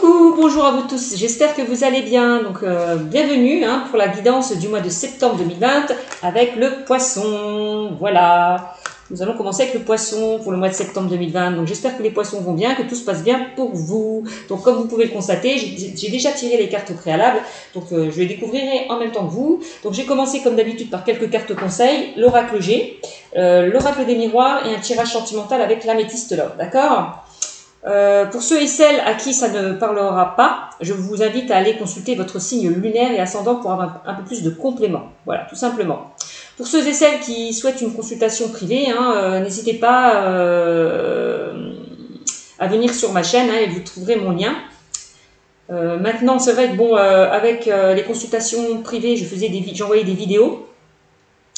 Coucou, bonjour à vous tous, j'espère que vous allez bien. Donc bienvenue pour la guidance du mois de septembre 2020 avec le poisson. Voilà, nous allons commencer avec le poisson pour le mois de septembre 2020. Donc j'espère que les poissons vont bien, que tout se passe bien pour vous. Donc comme vous pouvez le constater, j'ai déjà tiré les cartes au préalable. Donc je les découvrirai en même temps que vous. Donc j'ai commencé comme d'habitude par quelques cartes conseils, l'oracle G, l'oracle des miroirs et un tirage sentimental avec l'améthyste love, d'accord? Pour ceux et celles à qui ça ne parlera pas, je vous invite à aller consulter votre signe lunaire et ascendant pour avoir un peu plus de compléments. Voilà, tout simplement. Pour ceux et celles qui souhaitent une consultation privée, n'hésitez pas à venir sur ma chaîne et vous trouverez mon lien. Maintenant, c'est vrai que avec les consultations privées, j'envoyais des vidéos.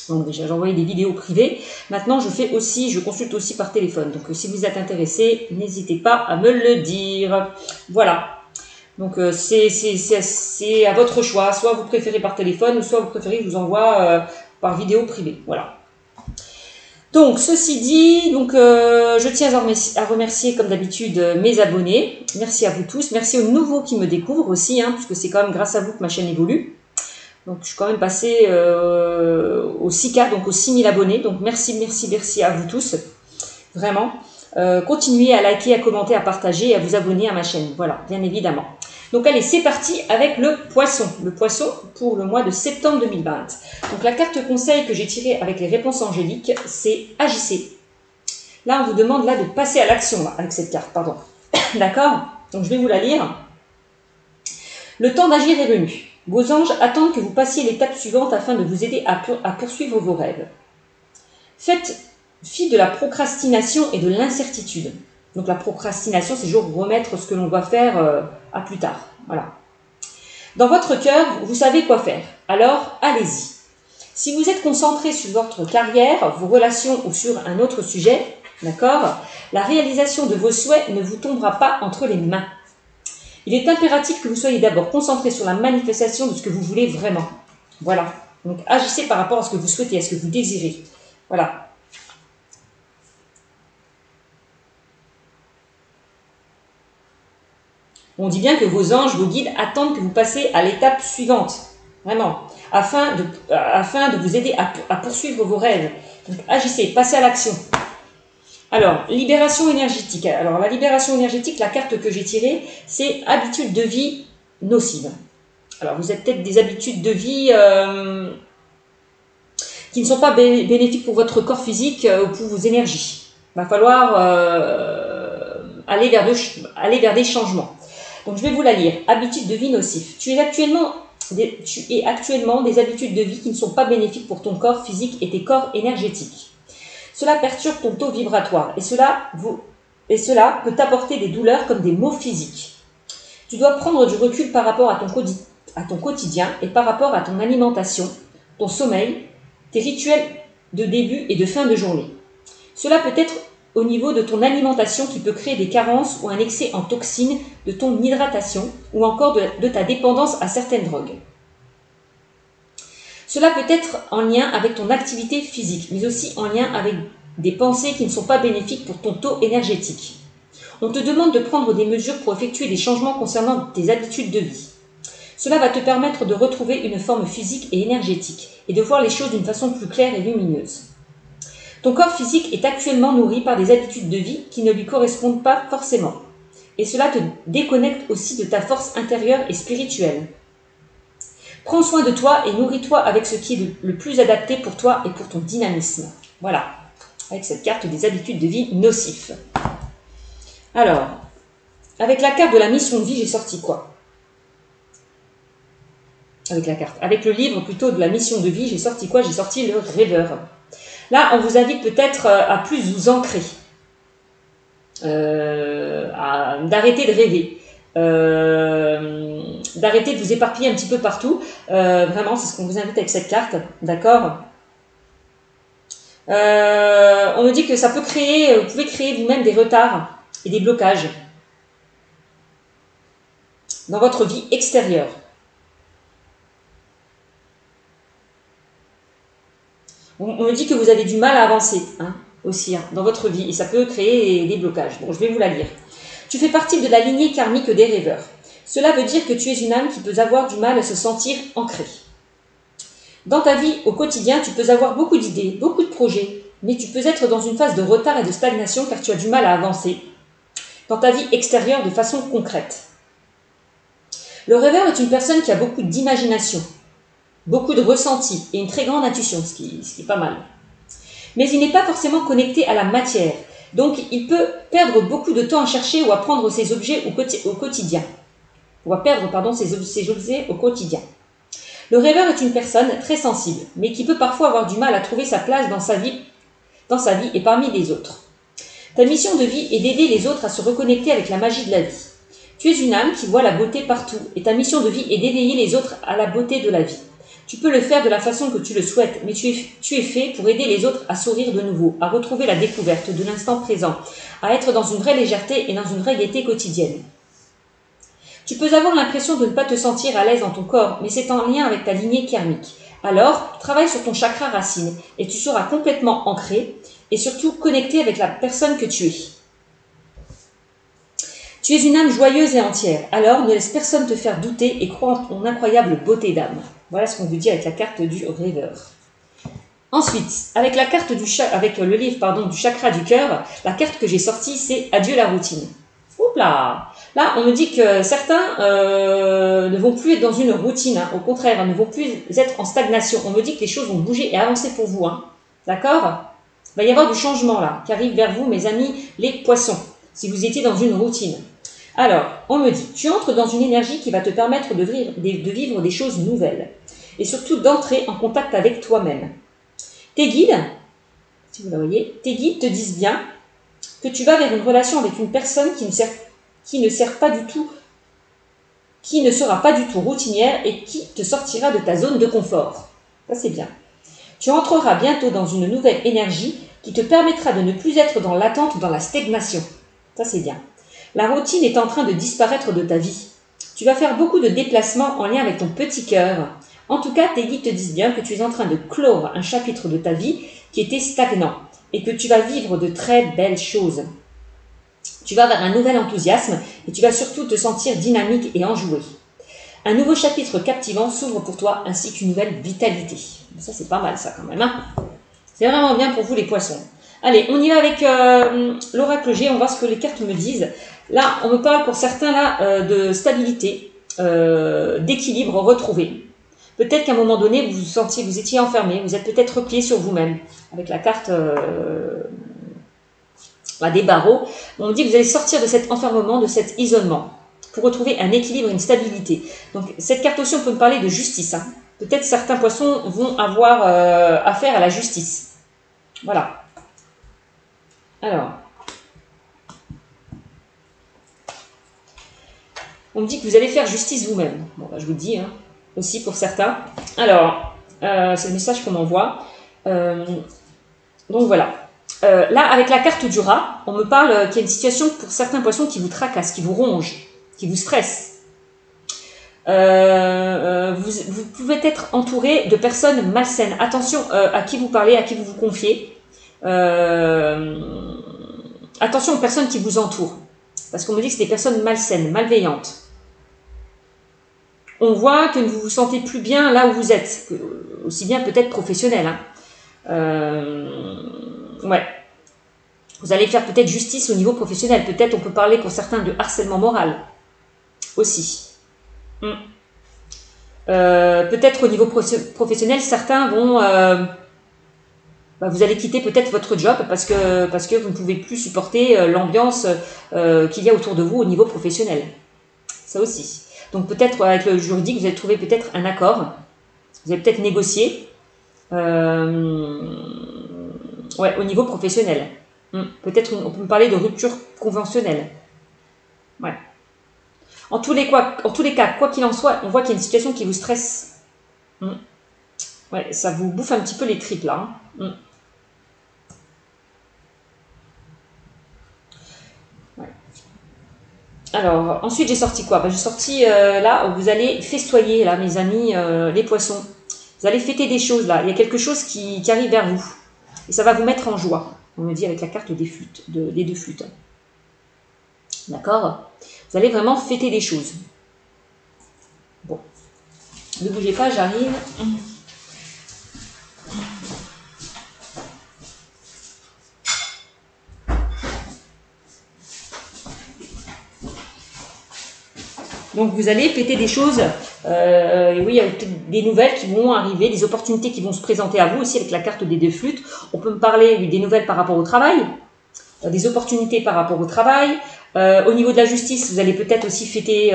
Donc déjà, j'envoyais des vidéos privées. Maintenant, je consulte aussi par téléphone. Donc, si vous êtes intéressé, n'hésitez pas à me le dire. Voilà. Donc, c'est à votre choix. Soit vous préférez par téléphone, ou soit vous préférez que je vous envoie par vidéo privée. Voilà. Donc, ceci dit, je tiens à remercier, comme d'habitude, mes abonnés. Merci à vous tous. Merci aux nouveaux qui me découvrent aussi, puisque c'est quand même grâce à vous que ma chaîne évolue. Donc, je suis quand même passée aux 6K, donc aux 6000 abonnés. Donc, merci à vous tous. Vraiment. Continuez à liker, à commenter, à partager et à vous abonner à ma chaîne. Voilà, bien évidemment. Donc, allez, c'est parti avec le poisson. Le poisson pour le mois de septembre 2020. Donc, la carte conseil que j'ai tirée avec les réponses angéliques, c'est agissez. Là, on vous demande là de passer à l'action avec cette carte, pardon. D'accord? Donc, je vais vous la lire. Le temps d'agir est venu. Vos anges attendent que vous passiez l'étape suivante afin de vous aider à poursuivre vos rêves. Faites fi de la procrastination et de l'incertitude. Donc la procrastination, c'est toujours remettre ce que l'on doit faire à plus tard. Voilà. Dans votre cœur, vous savez quoi faire. Alors, allez-y. Si vous êtes concentré sur votre carrière, vos relations ou sur un autre sujet, d'accord, la réalisation de vos souhaits ne vous tombera pas entre les mains. Il est impératif que vous soyez d'abord concentré sur la manifestation de ce que vous voulez vraiment. Voilà. Donc, agissez par rapport à ce que vous souhaitez, à ce que vous désirez. Voilà. On dit bien que vos anges, vos guides attendent que vous passiez à l'étape suivante. Vraiment. Afin de vous aider à poursuivre vos rêves. Donc, agissez, passez à l'action. Alors, libération énergétique. Alors, la libération énergétique, la carte que j'ai tirée, c'est habitudes de vie nocives. Alors, vous avez peut-être des habitudes de vie qui ne sont pas bénéfiques pour votre corps physique ou pour vos énergies. Il va falloir aller vers des changements. Donc, je vais vous la lire. Habitudes de vie nocives. Tu es actuellement des habitudes de vie qui ne sont pas bénéfiques pour ton corps physique et tes corps énergétiques. Cela perturbe ton taux vibratoire et cela peut t'apporter des douleurs comme des maux physiques. Tu dois prendre du recul par rapport à ton quotidien et par rapport à ton alimentation, ton sommeil, tes rituels de début et de fin de journée. Cela peut être au niveau de ton alimentation qui peut créer des carences ou un excès en toxines, de ton hydratation ou encore de ta dépendance à certaines drogues. Cela peut être en lien avec ton activité physique, mais aussi en lien avec des pensées qui ne sont pas bénéfiques pour ton taux énergétique. On te demande de prendre des mesures pour effectuer des changements concernant tes habitudes de vie. Cela va te permettre de retrouver une forme physique et énergétique et de voir les choses d'une façon plus claire et lumineuse. Ton corps physique est actuellement nourri par des habitudes de vie qui ne lui correspondent pas forcément. Et cela te déconnecte aussi de ta force intérieure et spirituelle. Prends soin de toi et nourris-toi avec ce qui est le plus adapté pour toi et pour ton dynamisme. Voilà, avec cette carte des habitudes de vie nocifs. Alors, avec la carte de la mission de vie, j'ai sorti quoi? Avec le livre plutôt de la mission de vie, j'ai sorti quoi? J'ai sorti le rêveur. Là, on vous invite peut-être à plus vous ancrer, d'arrêter de rêver. D'arrêter de vous éparpiller un petit peu partout. Vraiment, c'est ce qu'on vous invite avec cette carte. D'accord? On me dit que ça peut créer, vous pouvez créer vous-même des retards et des blocages dans votre vie extérieure. On me dit que vous avez du mal à avancer aussi dans votre vie et ça peut créer des blocages. Bon, je vais vous la lire. Tu fais partie de la lignée karmique des rêveurs. Cela veut dire que tu es une âme qui peut avoir du mal à se sentir ancrée. Dans ta vie au quotidien, tu peux avoir beaucoup d'idées, beaucoup de projets, mais tu peux être dans une phase de retard et de stagnation car tu as du mal à avancer dans ta vie extérieure de façon concrète. Le rêveur est une personne qui a beaucoup d'imagination, beaucoup de ressenti et une très grande intuition, ce qui est pas mal. Mais il n'est pas forcément connecté à la matière, donc il peut perdre beaucoup de temps à chercher ou à prendre ses objets au quotidien. On va perdre ses objets au quotidien. Le rêveur est une personne très sensible, mais qui peut parfois avoir du mal à trouver sa place dans sa vie et parmi les autres. Ta mission de vie est d'aider les autres à se reconnecter avec la magie de la vie. Tu es une âme qui voit la beauté partout, et ta mission de vie est d'éveiller les autres à la beauté de la vie. Tu peux le faire de la façon que tu le souhaites, mais tu es fait pour aider les autres à sourire de nouveau, à retrouver la découverte de l'instant présent, à être dans une vraie légèreté et dans une vraie gaieté quotidienne. Tu peux avoir l'impression de ne pas te sentir à l'aise dans ton corps, mais c'est en lien avec ta lignée karmique. Alors, travaille sur ton chakra racine, et tu seras complètement ancré, et surtout connecté avec la personne que tu es. Tu es une âme joyeuse et entière, alors ne laisse personne te faire douter et crois en ton incroyable beauté d'âme. Voilà ce qu'on vous dit avec la carte du rêveur. Ensuite, avec le livre du chakra du cœur, la carte que j'ai sortie, c'est Adieu la routine. Oups là, on me dit que certains ne vont plus être dans une routine, hein. Au contraire, ne vont plus être en stagnation. On me dit que les choses vont bouger et avancer pour vous. Hein. D'accord ? Il va y avoir du changement là, qui arrive vers vous, mes amis, les poissons, si vous étiez dans une routine. Alors, on me dit, tu entres dans une énergie qui va te permettre de vivre des choses nouvelles, et surtout d'entrer en contact avec toi-même. Tes guides, si vous la voyez, tes guides te disent bien que tu vas vers une relation avec une personne qui ne sera pas du tout routinière et qui te sortira de ta zone de confort. Ça, c'est bien. Tu entreras bientôt dans une nouvelle énergie qui te permettra de ne plus être dans l'attente ou dans la stagnation. Ça, c'est bien. La routine est en train de disparaître de ta vie. Tu vas faire beaucoup de déplacements en lien avec ton petit cœur. En tout cas, tes guides te disent bien que tu es en train de clore un chapitre de ta vie qui était stagnant et que tu vas vivre de très belles choses. Tu vas vers un nouvel enthousiasme et tu vas surtout te sentir dynamique et enjoué. Un nouveau chapitre captivant s'ouvre pour toi ainsi qu'une nouvelle vitalité. Ça, c'est pas mal ça quand même. Hein, c'est vraiment bien pour vous les poissons. Allez, on y va avec l'oracle G, on va voir ce que les cartes me disent. Là, on me parle pour certains là de stabilité, d'équilibre retrouvé. Peut-être qu'à un moment donné, vous étiez enfermé, vous êtes peut-être replié sur vous-même. Avec la carte des barreaux, on me dit que vous allez sortir de cet enfermement, de cet isolement, pour retrouver un équilibre et une stabilité. Donc cette carte aussi, on peut me parler de justice. Hein. Peut-être certains poissons vont avoir affaire à la justice. Voilà. Alors, on me dit que vous allez faire justice vous-même. Bon, bah, je vous le dis, hein, aussi pour certains. Alors, c'est le message qu'on m'envoie. Donc voilà. Là, avec la carte du rat, on me parle qu'il y a une situation pour certains poissons qui vous tracasse, qui vous ronge, qui vous stresse. Vous pouvez être entouré de personnes malsaines. Attention à qui vous parlez, à qui vous vous confiez. Attention aux personnes qui vous entourent. Parce qu'on me dit que c'est des personnes malsaines, malveillantes. On voit que vous vous sentez plus bien là où vous êtes. Aussi bien peut-être professionnel. Hein. Ouais. Vous allez faire peut-être justice au niveau professionnel. Peut-être on peut parler pour certains de harcèlement moral. Aussi. Peut-être au niveau professionnel, certains vont... vous allez quitter peut-être votre job parce que vous ne pouvez plus supporter l'ambiance qu'il y a autour de vous au niveau professionnel. Ça aussi. Donc peut-être avec le juridique, vous allez trouver peut-être un accord. Vous allez peut-être négocier au niveau professionnel. Peut-être on peut me parler de rupture conventionnelle. Ouais. En tous les cas, quoi qu'il en soit, on voit qu'il y a une situation qui vous stresse. Ouais, ça vous bouffe un petit peu les tripes là. Ouais. Alors, ensuite j'ai sorti quoi? J'ai sorti là, vous allez festoyer là, mes amis, les poissons. Vous allez fêter des choses là. Il y a quelque chose qui arrive vers vous. Et ça va vous mettre en joie. On me dit avec la carte des flûtes, des deux flûtes. D'accord? Vous allez vraiment fêter des choses. Ne bougez pas, j'arrive. Donc vous allez péter des choses, oui, il y a peut-être des nouvelles qui vont arriver, des opportunités qui vont se présenter à vous aussi avec la carte des deux flûtes. On peut me parler des nouvelles par rapport au travail, des opportunités par rapport au travail. Au niveau de la justice, vous allez peut-être aussi fêter, il y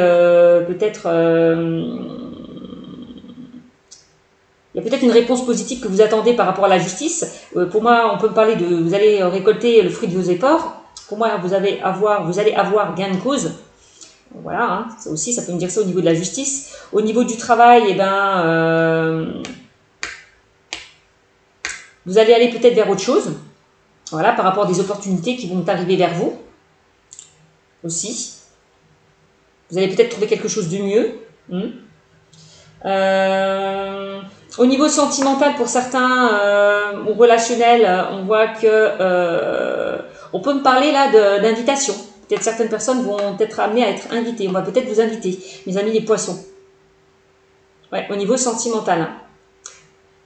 a peut-être une réponse positive que vous attendez par rapport à la justice. Pour moi, on peut me parler de, vous allez récolter le fruit de vos efforts. Pour moi, vous allez avoir gain de cause. Voilà, hein, ça aussi, ça peut me dire ça au niveau de la justice. Au niveau du travail, eh ben, vous allez aller peut-être vers autre chose. Voilà, par rapport à des opportunités qui vont arriver vers vous aussi. Vous allez peut-être trouver quelque chose de mieux. Au niveau sentimental, pour certains, ou relationnel, on voit que on peut me parler là d'invitation. Peut-être certaines personnes vont être amenées à être invitées. On va peut-être vous inviter, mes amis les poissons. Ouais, au niveau sentimental. Hein.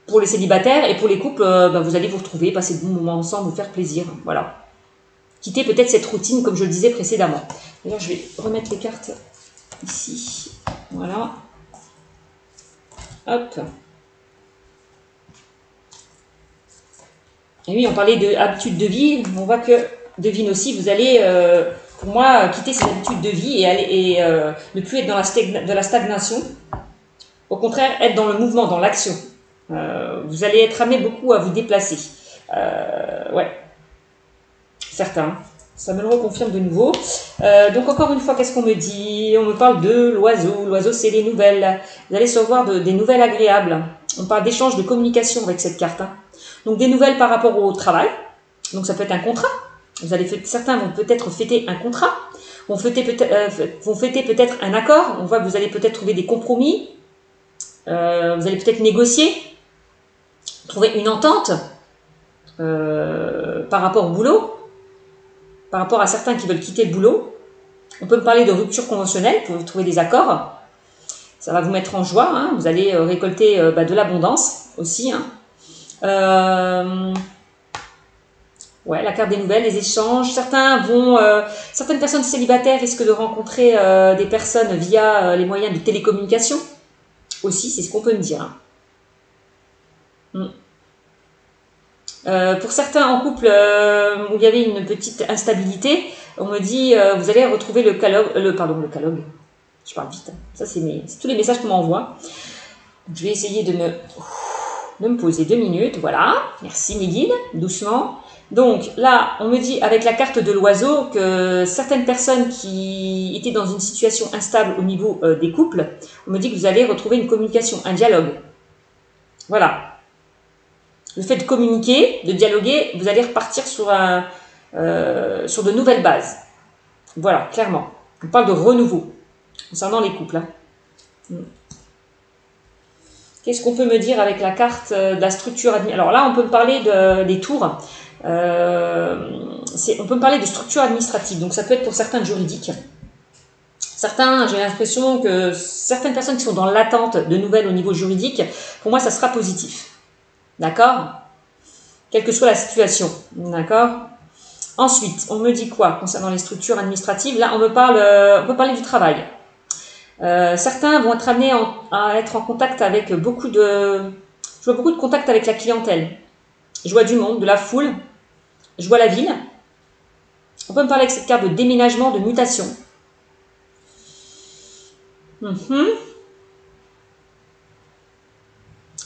Pour les célibataires et pour les couples, vous allez vous retrouver, passer de bons moments ensemble, vous faire plaisir. Voilà. Quitter peut-être cette routine, comme je le disais précédemment. D'ailleurs, je vais remettre les cartes ici. Voilà. Hop. Et oui, on parlait d'habitudes de vie. On voit que devine aussi, vous allez, pour moi, quitter ces habitudes de vie et ne plus être dans la stagnation. Au contraire, être dans le mouvement, dans l'action. Vous allez être amené beaucoup à vous déplacer. Ouais. Certains. Ça me le reconfirme de nouveau. Donc encore une fois, qu'est-ce qu'on me dit? On me parle de l'oiseau. L'oiseau, c'est les nouvelles. Vous allez recevoir des nouvelles agréables. On parle d'échange, de communication avec cette carte. Hein. Donc des nouvelles par rapport au travail. Donc ça peut être un contrat. Certains vont peut-être fêter un contrat. Vont fêter peut-être un accord. On voit que vous allez peut-être trouver des compromis. Vous allez peut-être négocier. Trouver une entente par rapport au boulot. Par rapport à certains qui veulent quitter le boulot. On peut me parler de rupture conventionnelle pour trouver des accords. Ça va vous mettre en joie. Hein. Vous allez récolter de l'abondance aussi. Hein. Ouais, la carte des nouvelles, les échanges. Certaines personnes célibataires risquent de rencontrer des personnes via les moyens de télécommunication. Aussi, c'est ce qu'on peut me dire. Hein. Pour certains en couple où il y avait une petite instabilité, on me dit vous allez retrouver le calogue. Je parle vite. Hein. Ça, c'est tous les messages qu'on m'envoie. Je vais essayer de me poser 2 minutes. Voilà. Merci mes guides. Doucement. Donc là, on me dit avec la carte de l'oiseau que certaines personnes qui étaient dans une situation instable au niveau des couples, on me dit que vous allez retrouver une communication, un dialogue. Voilà. Le fait de communiquer, de dialoguer, vous allez repartir sur de nouvelles bases. Voilà, clairement. On parle de renouveau concernant les couples. Hein. Qu'est-ce qu'on peut me dire avec la carte de la structure administrative? Alors là, on peut me parler des tours. On peut me parler de structure administrative. Donc ça peut être pour certains juridiques. Certains, j'ai l'impression que certaines personnes qui sont dans l'attente de nouvelles au niveau juridique, pour moi, ça sera positif. D'accord? Quelle que soit la situation. D'accord? Ensuite, on me dit quoi concernant les structures administratives? Là, on peut parler du travail. Certains vont être amenés à être en contact avec je vois beaucoup de contacts avec la clientèle. Je vois du monde, de la foule. Je vois la ville. On peut me parler avec cette carte de déménagement, de mutation.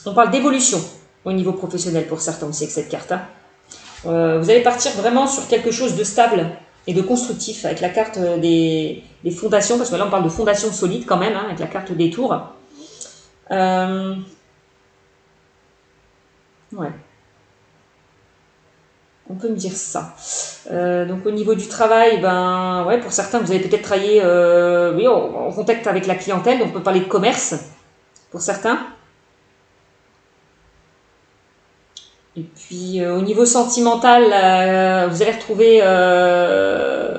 On parle d'évolution au niveau professionnel pour certains aussi avec cette carte. Hein. Vous allez partir vraiment sur quelque chose de stable et de constructif avec la carte des fondations, parce que là on parle de fondations solides quand même, hein, avec la carte des tours. Ouais. On peut me dire ça. Donc au niveau du travail, ouais, pour certains, vous allez peut-être travailler en contact avec la clientèle, donc on peut parler de commerce pour certains. Et puis au niveau sentimental, vous allez retrouver,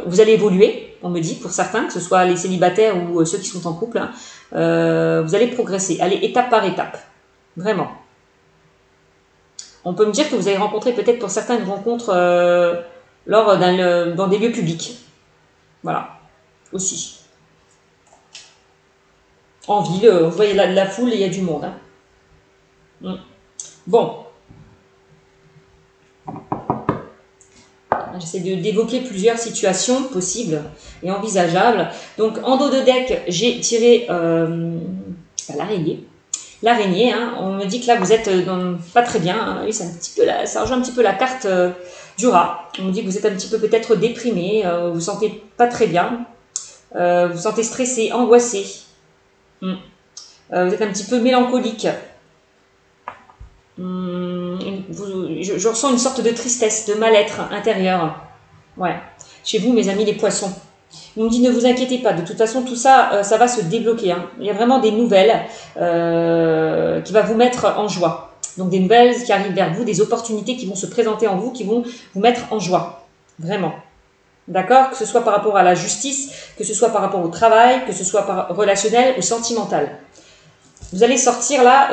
vous allez évoluer, on me dit, pour certains, que ce soit les célibataires ou ceux qui sont en couple. Hein. vous allez progresser. Allez étape par étape. Vraiment. On peut me dire que vous allez rencontrer peut-être pour certains une rencontre dans des lieux publics. Voilà. Aussi. En ville, vous voyez la foule, il y a du monde. Hein. Bon. J'essaie d'évoquer plusieurs situations possibles et envisageables. Donc, en dos de deck, j'ai tiré l'araignée. L'araignée, hein, on me dit que là, vous êtes pas très bien. Hein. Oui, ça rejoint un petit peu la carte du rat. On me dit que vous êtes un petit peu peut-être déprimé, vous vous sentez pas très bien, vous vous sentez stressé, angoissé. Vous êtes un petit peu mélancolique. Je ressens une sorte de tristesse, de mal-être intérieur. Ouais. Chez vous, mes amis les poissons. On me dit ne vous inquiétez pas, de toute façon tout ça, ça va se débloquer. Hein. Il y a vraiment des nouvelles qui vont vous mettre en joie. Donc des nouvelles qui arrivent vers vous, des opportunités qui vont se présenter en vous, qui vont vous mettre en joie. Vraiment. D'accord? Que ce soit par rapport à la justice, que ce soit par rapport au travail, que ce soit relationnel ou sentimental. Vous allez sortir là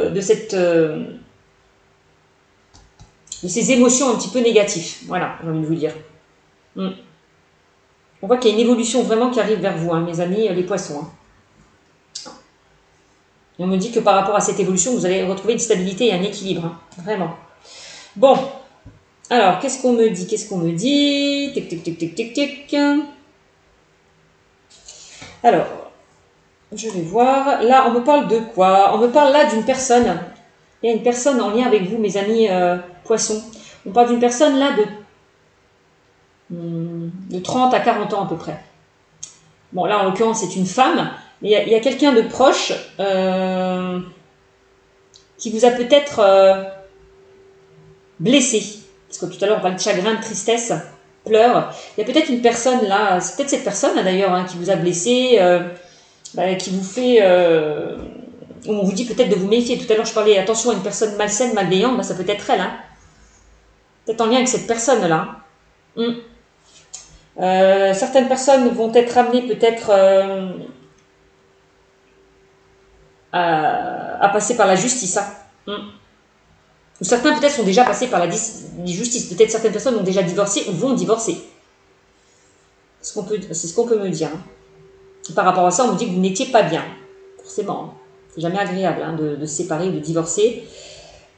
de ces émotions un petit peu négatives. Voilà, j'ai envie de vous dire. On voit qu'il y a une évolution vraiment qui arrive vers vous, hein, mes amis, les poissons. Hein. Et on me dit que par rapport à cette évolution, vous allez retrouver une stabilité et un équilibre. Hein, vraiment. Bon. Alors, qu'est-ce qu'on me dit? Qu'est-ce qu'on me dit? Tic, tic, tic, tic, tic, tic. Alors, je vais voir. Là, on me parle de quoi? On me parle là d'une personne. Il y a une personne en lien avec vous, mes amis poissons. On parle d'une personne là de 30 à 40 ans à peu près. Bon, là, en l'occurrence, c'est une femme. Mais il y a quelqu'un de proche qui vous a peut-être blessé. Parce que tout à l'heure, on parlait de chagrin, de tristesse, pleurs. Il y a peut-être une personne là, c'est peut-être cette personne d'ailleurs, hein, qui vous a blessé, qui vous fait... on vous dit peut-être de vous méfier. Tout à l'heure, je parlais, attention à une personne malsaine, malveillante, ça peut être elle. Hein. Peut-être en lien avec cette personne-là. Certaines personnes vont être amenées peut-être à passer par la justice. Hein. Ou certains peut-être sont déjà passés par la justice. Peut-être certaines personnes ont déjà divorcé ou vont divorcer. C'est ce qu'on peut me dire. Hein. Par rapport à ça, on me dit que vous n'étiez pas bien. Forcément. C'est jamais agréable hein, de se séparer ou de divorcer.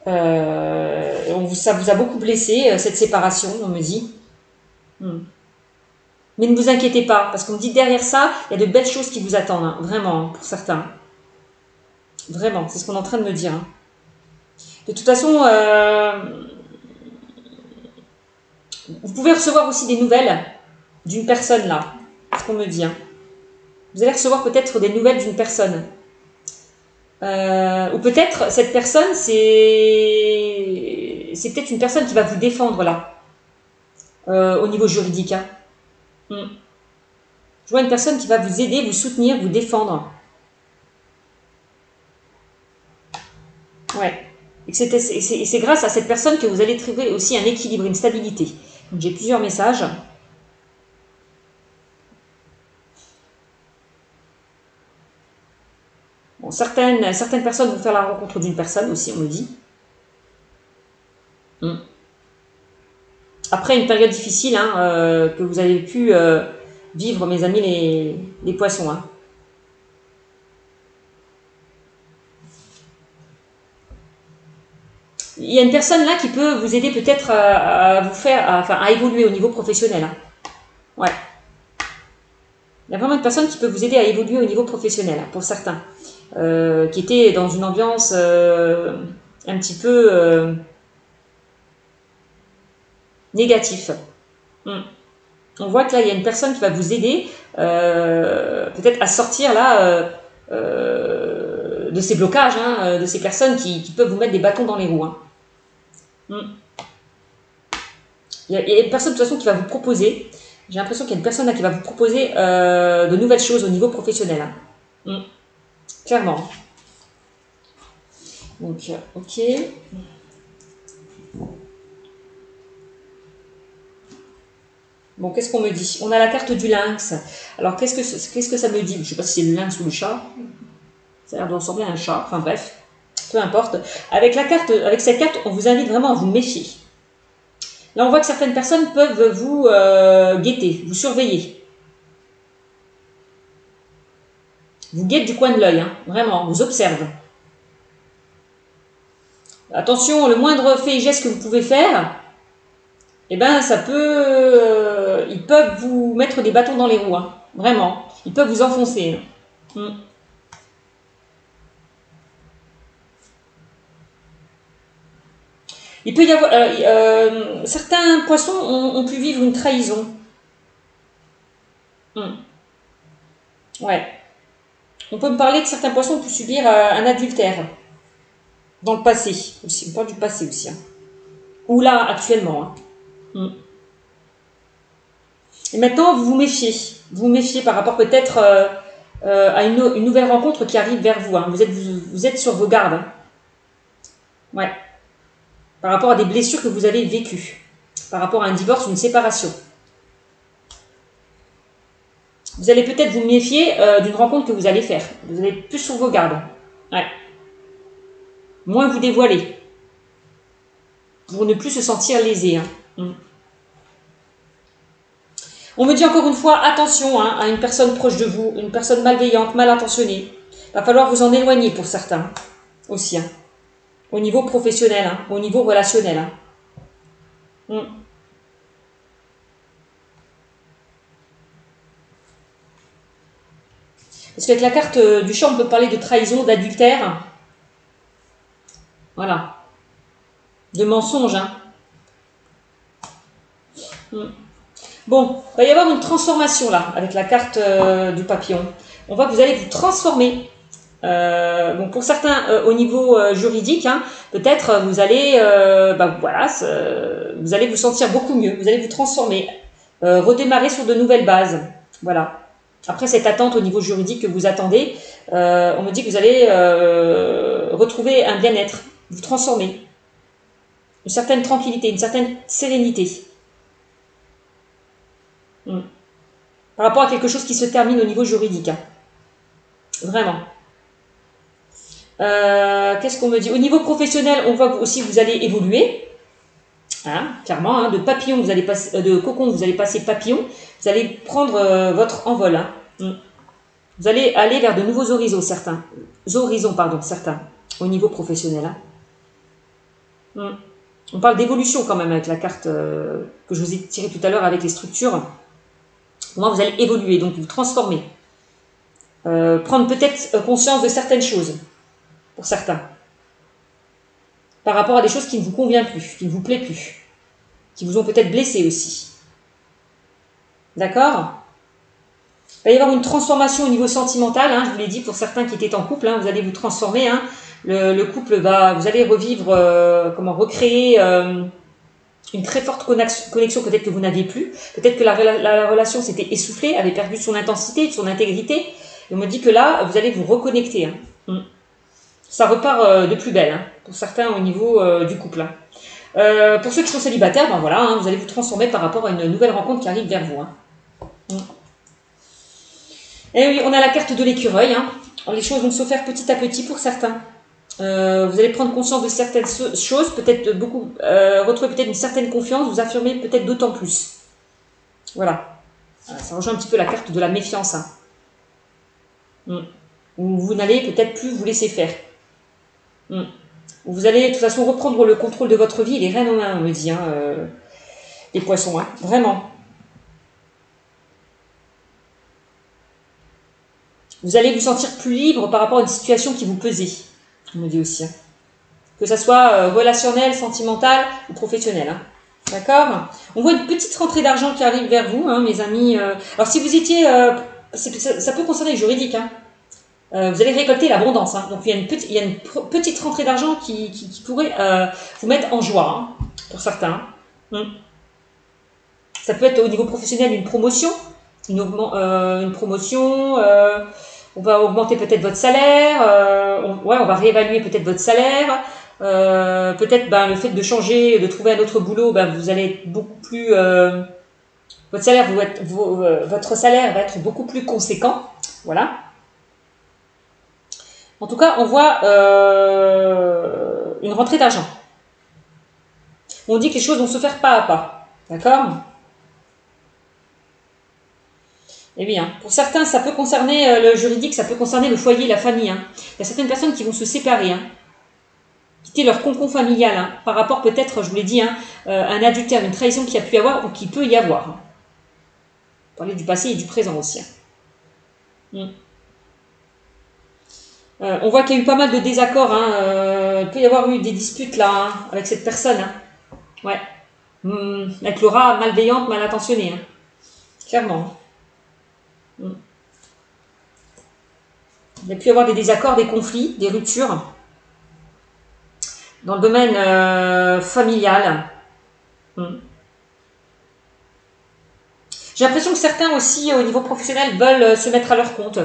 Ça vous a beaucoup blessé, cette séparation, on me dit. Mais ne vous inquiétez pas, parce qu'on me dit derrière ça, il y a de belles choses qui vous attendent, hein, vraiment, pour certains. Vraiment, c'est ce qu'on est en train de me dire. Hein. De toute façon, vous pouvez recevoir aussi des nouvelles d'une personne là, c'est ce qu'on me dit. Hein. Vous allez recevoir peut-être des nouvelles d'une personne. Ou peut-être cette personne, c'est peut-être une personne qui va vous défendre là, au niveau juridique. Hein. Je vois une personne qui va vous aider, vous soutenir, vous défendre. Ouais. Et c'est grâce à cette personne que vous allez trouver aussi un équilibre, une stabilité. Donc j'ai plusieurs messages. Bon, certaines personnes vont faire la rencontre d'une personne aussi, on me dit. Après une période difficile hein, que vous avez pu vivre, mes amis les poissons. Hein. Il y a une personne là qui peut vous aider peut-être à évoluer au niveau professionnel. Hein. Ouais. Il y a vraiment une personne qui peut vous aider à évoluer au niveau professionnel, hein, pour certains. Qui étaient dans une ambiance un petit peu négative. On voit que là, il y a une personne qui va vous aider peut-être à sortir là de ces blocages, hein, de ces personnes qui peuvent vous mettre des bâtons dans les roues. Hein. Il y a une personne de toute façon qui va vous proposer, j'ai l'impression qu'il y a une personne là qui va vous proposer de nouvelles choses au niveau professionnel. Hein. Clairement. Donc, ok. Bon, qu'est-ce qu'on me dit? On a la carte du lynx. Alors, qu'est-ce que ça me dit? Je ne sais pas si c'est le lynx ou le chat. Ça a l'air de ressembler à un chat. Enfin bref, peu importe. Avec cette carte, on vous invite vraiment à vous méfier. Là, on voit que certaines personnes peuvent vous guetter, vous surveiller. Vous guettent du coin de l'œil, hein, vraiment, vous observent. Attention, le moindre fait et geste que vous pouvez faire, eh ben, ça peut... ils peuvent vous mettre des bâtons dans les roues, hein, vraiment. Ils peuvent vous enfoncer. Hein. Il peut y avoir... certains poissons ont pu vivre une trahison. Ouais. On peut me parler de certains poissons qui ont pu subir un adultère. Dans le passé aussi. On parle du passé aussi. Hein. Ou là, actuellement. Hein. Et maintenant, vous vous méfiez. Vous vous méfiez par rapport peut-être à une nouvelle rencontre qui arrive vers vous. Hein. Vous êtes sur vos gardes. Hein. Ouais. Par rapport à des blessures que vous avez vécues. Par rapport à un divorce ou une séparation. Vous allez peut-être vous méfier d'une rencontre que vous allez faire. Vous allez plus sur vos gardes. Ouais. Moins vous dévoiler. Pour ne plus se sentir lésé. Hein. On me dit encore une fois, attention à une personne proche de vous, une personne malveillante, mal intentionnée. Il va falloir vous en éloigner pour certains aussi. Hein. Au niveau professionnel, hein, au niveau relationnel. Hein. Parce qu'avec la carte du chat, on peut parler de trahison, d'adultère. Voilà. De mensonge. Hein. Bon, il va y avoir une transformation là, avec la carte du papillon. On voit que vous allez vous transformer. Bon, pour certains, au niveau juridique, hein, peut-être vous allez, vous allez vous sentir beaucoup mieux. Vous allez vous transformer, redémarrer sur de nouvelles bases. Voilà. Après cette attente au niveau juridique que vous attendez, on me dit que vous allez retrouver un bien-être, vous transformer, une certaine tranquillité, une certaine sérénité. Par rapport à quelque chose qui se termine au niveau juridique. Hein. Vraiment. Qu'est-ce qu'on me dit? Au niveau professionnel, on voit aussi que vous allez évoluer. Hein, clairement, hein, de papillon, vous allez passer, de cocon, vous allez passer papillon. Vous allez prendre votre envol. Hein. Vous allez aller vers de nouveaux horizons, certains. Certains, au niveau professionnel. Hein. On parle d'évolution quand même avec la carte que je vous ai tirée tout à l'heure avec les structures. Comment vous allez évoluer, donc vous transformer. Prendre peut-être conscience de certaines choses, pour certains. Par rapport à des choses qui ne vous conviennent plus, qui ne vous plaisent plus, qui vous ont peut-être blessé aussi. D'accord? Il va y avoir une transformation au niveau sentimental, hein, je vous l'ai dit, pour certains qui étaient en couple, hein, vous allez vous transformer. Hein, le couple va, vous allez revivre, recréer une très forte connexion peut-être que vous n'aviez plus. Peut-être que la relation s'était essoufflée, avait perdu son intensité, son intégrité. Et on me dit que là, vous allez vous reconnecter. Hein. Ça repart de plus belle, hein, pour certains au niveau du couple. Hein. Pour ceux qui sont célibataires, ben voilà, hein, vous allez vous transformer par rapport à une nouvelle rencontre qui arrive vers vous. Hein. Et oui, on a la carte de l'écureuil. Hein. Les choses vont se faire petit à petit pour certains. Vous allez prendre conscience de certaines choses, peut-être retrouver peut-être une certaine confiance, vous affirmer peut-être d'autant plus. Voilà. Ça rejoint un petit peu la carte de la méfiance. Hein. Où vous n'allez peut-être plus vous laisser faire. Vous allez de toute façon reprendre le contrôle de votre vie, les rênes en main, on me dit, hein, les poissons, hein, vraiment. Vous allez vous sentir plus libre par rapport à une situation qui vous pesait, on me dit aussi. Hein. Que ça soit relationnel, sentimental ou professionnel. Hein. D'accord? On voit une petite rentrée d'argent qui arrive vers vous, hein, mes amis. Alors si vous étiez... ça peut concerner le juridique, hein. Vous allez récolter l'abondance. Hein. Donc il y a une petite rentrée d'argent qui pourrait vous mettre en joie, hein, pour certains. Ça peut être au niveau professionnel une promotion. Une promotion, on va augmenter peut-être votre salaire, on va réévaluer peut-être votre salaire. Peut-être le fait de changer, de trouver un autre boulot, vous allez être beaucoup plus Votre salaire va être beaucoup plus conséquent. Voilà. En tout cas, on voit une rentrée d'argent. On dit que les choses vont se faire pas à pas. D'accord? Eh bien, pour certains, ça peut concerner le juridique, ça peut concerner le foyer, la famille. Hein. Il y a certaines personnes qui vont se séparer, hein, quitter leur cocon familial, hein, par rapport peut-être, je vous l'ai dit, hein, un adultère, une trahison qu'il y a pu y avoir ou qui peut y avoir. Hein. Parler du passé et du présent aussi. Hein. On voit qu'il y a eu pas mal de désaccords. Hein, il peut y avoir eu des disputes là hein, avec cette personne. Hein. Ouais. Avec l'aura malveillante, mal intentionnée. Hein. Clairement. Il y a pu y avoir des désaccords, des conflits, des ruptures dans le domaine familial. J'ai l'impression que certains aussi, au niveau professionnel, veulent se mettre à leur compte.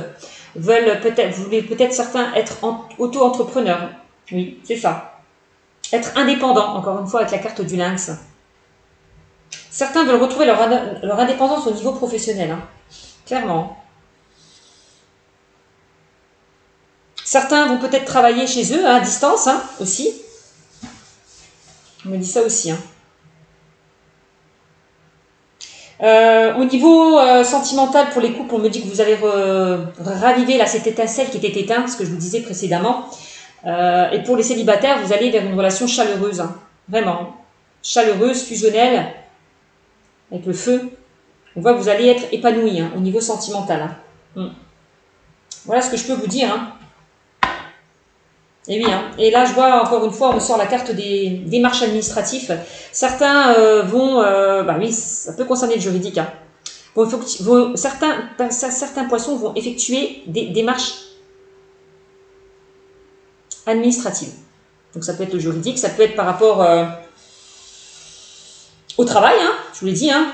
Voulaient peut-être certains être auto-entrepreneurs. Oui, c'est ça. Être indépendant, encore une fois, avec la carte du lynx. Certains veulent retrouver leur indépendance au niveau professionnel. Hein. Clairement. Certains vont peut-être travailler chez eux, hein, à distance, hein, aussi. On me dit ça aussi. Hein. Au niveau sentimental, pour les couples, on me dit que vous allez raviver là, cette étincelle qui était éteinte, ce que je vous disais précédemment. Et pour les célibataires, vous allez vers une relation chaleureuse. Hein, vraiment. Chaleureuse, fusionnelle, avec le feu. On voit que vous allez être épanoui hein, au niveau sentimental. Hein. Voilà ce que je peux vous dire. Hein. Et oui, hein. Et là je vois encore une fois, on me sort la carte des démarches administratives. Certains bah oui, ça peut concerner le juridique. Hein. Certains poissons vont effectuer des démarches administratives. Donc ça peut être le juridique, ça peut être par rapport au travail, hein, je vous l'ai dit. Hein.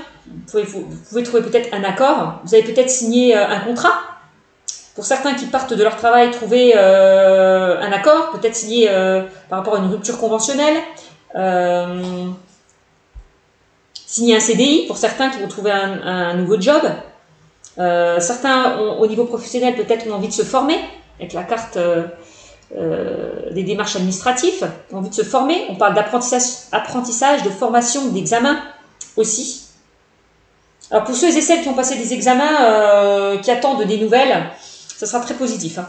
Vous pouvez trouver peut-être un accord, vous avez peut-être signé un contrat. Pour certains qui partent de leur travail, trouver un accord, peut-être signé par rapport à une rupture conventionnelle, signer un CDI pour certains qui vont trouver un nouveau job. Certains, au niveau professionnel, peut-être ont envie de se former avec la carte des démarches administratives, ont envie de se former. On parle d'apprentissage, de formation, d'examen aussi. Alors pour ceux et celles qui ont passé des examens, qui attendent des nouvelles, ça sera très positif. Hein.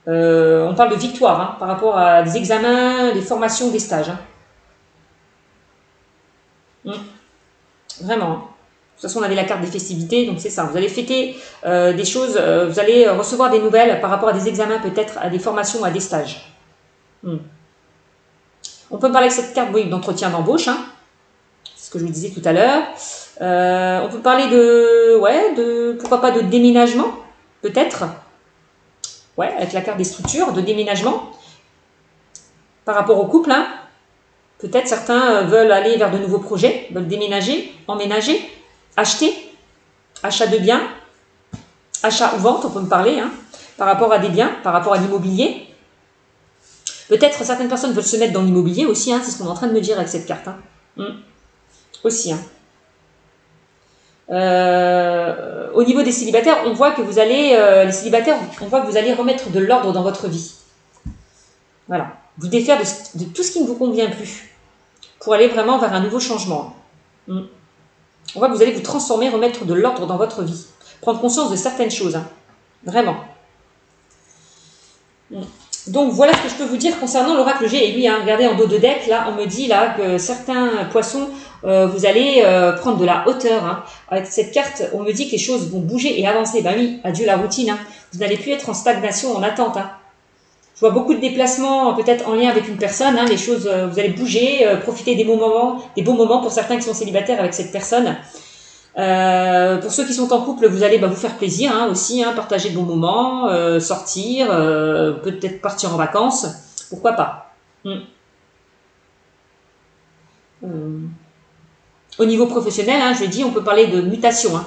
On parle de victoire hein, par rapport à des examens, des formations, des stages. Hein. Vraiment. De toute façon, on avait la carte des festivités, donc c'est ça. Vous allez fêter des choses, vous allez recevoir des nouvelles par rapport à des examens, peut-être à des formations, à des stages. On peut parler avec cette carte oui, d'entretien d'embauche, hein. C'est ce que je vous disais tout à l'heure. On peut parler pourquoi pas de déménagement, peut-être. Ouais, avec la carte des structures, de déménagement. Par rapport au couple, hein. Peut-être certains veulent aller vers de nouveaux projets, veulent déménager, emménager, acheter, achat de biens, achat ou vente, on peut me parler, hein, par rapport à des biens, par rapport à l'immobilier. Peut-être certaines personnes veulent se mettre dans l'immobilier aussi, hein, c'est ce qu'on est en train de me dire avec cette carte. Hein. Aussi. Hein. Au niveau des célibataires, on voit que vous allez, les célibataires, on voit que vous allez remettre de l'ordre dans votre vie. Voilà. Vous défaire de tout ce qui ne vous convient plus pour aller vraiment vers un nouveau changement. On voit que vous allez vous transformer, remettre de l'ordre dans votre vie. Prendre conscience de certaines choses. Hein. Vraiment. Donc voilà ce que je peux vous dire concernant l'oracle G. Et oui, hein, regardez en dos de deck, là, on me dit là que certains poissons, vous allez prendre de la hauteur. Hein. Avec cette carte, on me dit que les choses vont bouger et avancer. Ben oui, adieu la routine. Hein. Vous n'allez plus être en stagnation, en attente. Hein. Je vois beaucoup de déplacements, peut-être en lien avec une personne. Hein, les choses, vous allez bouger, profiter des beaux moments pour certains qui sont célibataires avec cette personne. Pour ceux qui sont en couple, vous allez vous faire plaisir hein, aussi, hein, partager de bons moments, sortir, peut-être partir en vacances. Pourquoi pas. Au niveau professionnel, hein, je dis, on peut parler de mutation hein,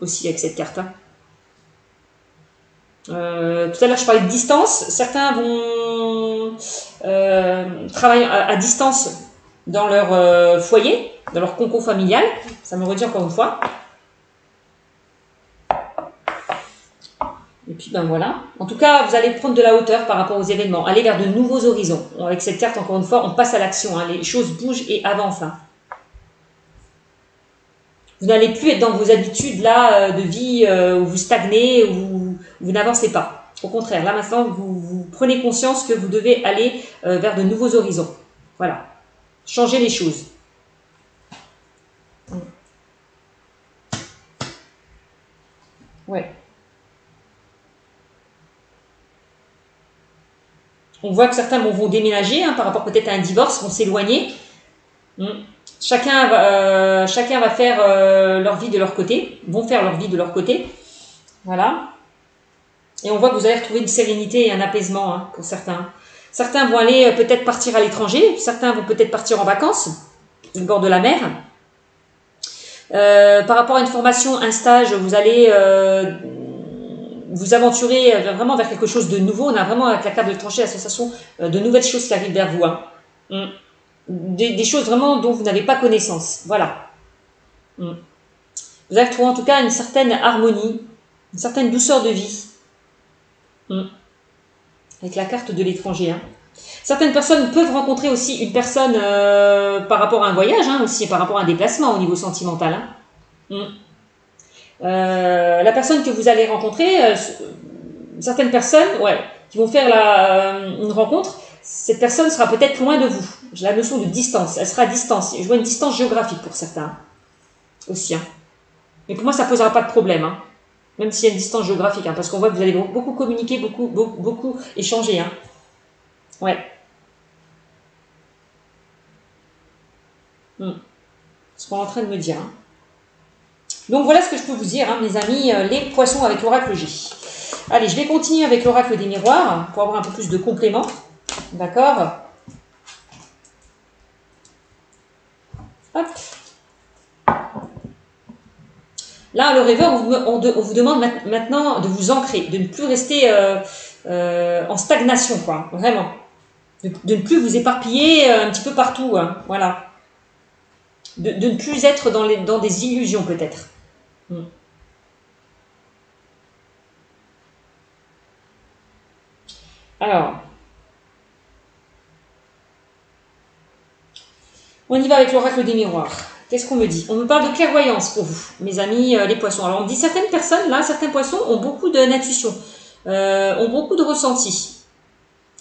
aussi avec cette carte. Hein. Tout à l'heure, je parlais de distance. Certains vont travailler à distance dans leur foyer, dans leur concours familial. Ça me redit encore une fois. Et puis ben voilà. En tout cas, vous allez prendre de la hauteur par rapport aux événements. Aller vers de nouveaux horizons. Avec cette carte, encore une fois, on passe à l'action. Hein. Les choses bougent et avancent. Hein. Vous n'allez plus être dans vos habitudes là de vie où vous stagnez, où vous n'avancez pas. Au contraire, là maintenant, vous prenez conscience que vous devez aller vers de nouveaux horizons. Voilà. Changer les choses. Ouais. On voit que certains vont déménager hein, par rapport peut-être à un divorce, vont s'éloigner. Chacun va faire leur vie de leur côté, vont faire leur vie de leur côté. Voilà. Et on voit que vous allez retrouver une sérénité et un apaisement hein, pour certains. Certains vont aller peut-être partir à l'étranger, certains vont peut-être partir en vacances, au bord de la mer. Par rapport à une formation, un stage, vous allez vous aventurer vraiment vers quelque chose de nouveau. On a vraiment avec la carte de l'étranger l'association de nouvelles choses qui arrivent vers vous. Hein. Des choses vraiment dont vous n'avez pas connaissance. Voilà. Vous allez retrouver en tout cas une certaine harmonie, une certaine douceur de vie. Avec la carte de l'étranger. Hein. Certaines personnes peuvent rencontrer aussi une personne par rapport à un voyage, hein, aussi par rapport à un déplacement au niveau sentimental. Hein. La personne que vous allez rencontrer, certaines personnes qui vont faire une rencontre, cette personne sera peut-être loin de vous. J'ai la notion de distance, elle sera à distance. Je vois une distance géographique pour certains aussi. Hein. Mais pour moi, ça ne posera pas de problème. Hein. Même s'il y a une distance géographique, hein, parce qu'on voit que vous allez beaucoup communiquer, beaucoup échanger. Hein. Ouais. Ce qu'on est en train de me dire. Hein. Donc voilà ce que je peux vous dire, hein, mes amis, les poissons avec l'oracle G. Allez, je vais continuer avec l'oracle des miroirs pour avoir un peu plus de compléments. D'accord. Hop. Là, le rêveur, on vous demande maintenant de vous ancrer, de ne plus rester en stagnation, quoi, vraiment. De ne plus vous éparpiller un petit peu partout, hein, voilà. De ne plus être dans des illusions, peut-être. Alors, on y va avec l'oracle des miroirs. Qu'est-ce qu'on me dit? On me parle de clairvoyance pour vous, mes amis les poissons. Alors, on me dit certaines personnes, là, certains poissons ont beaucoup d'intuition, ont beaucoup de ressenti.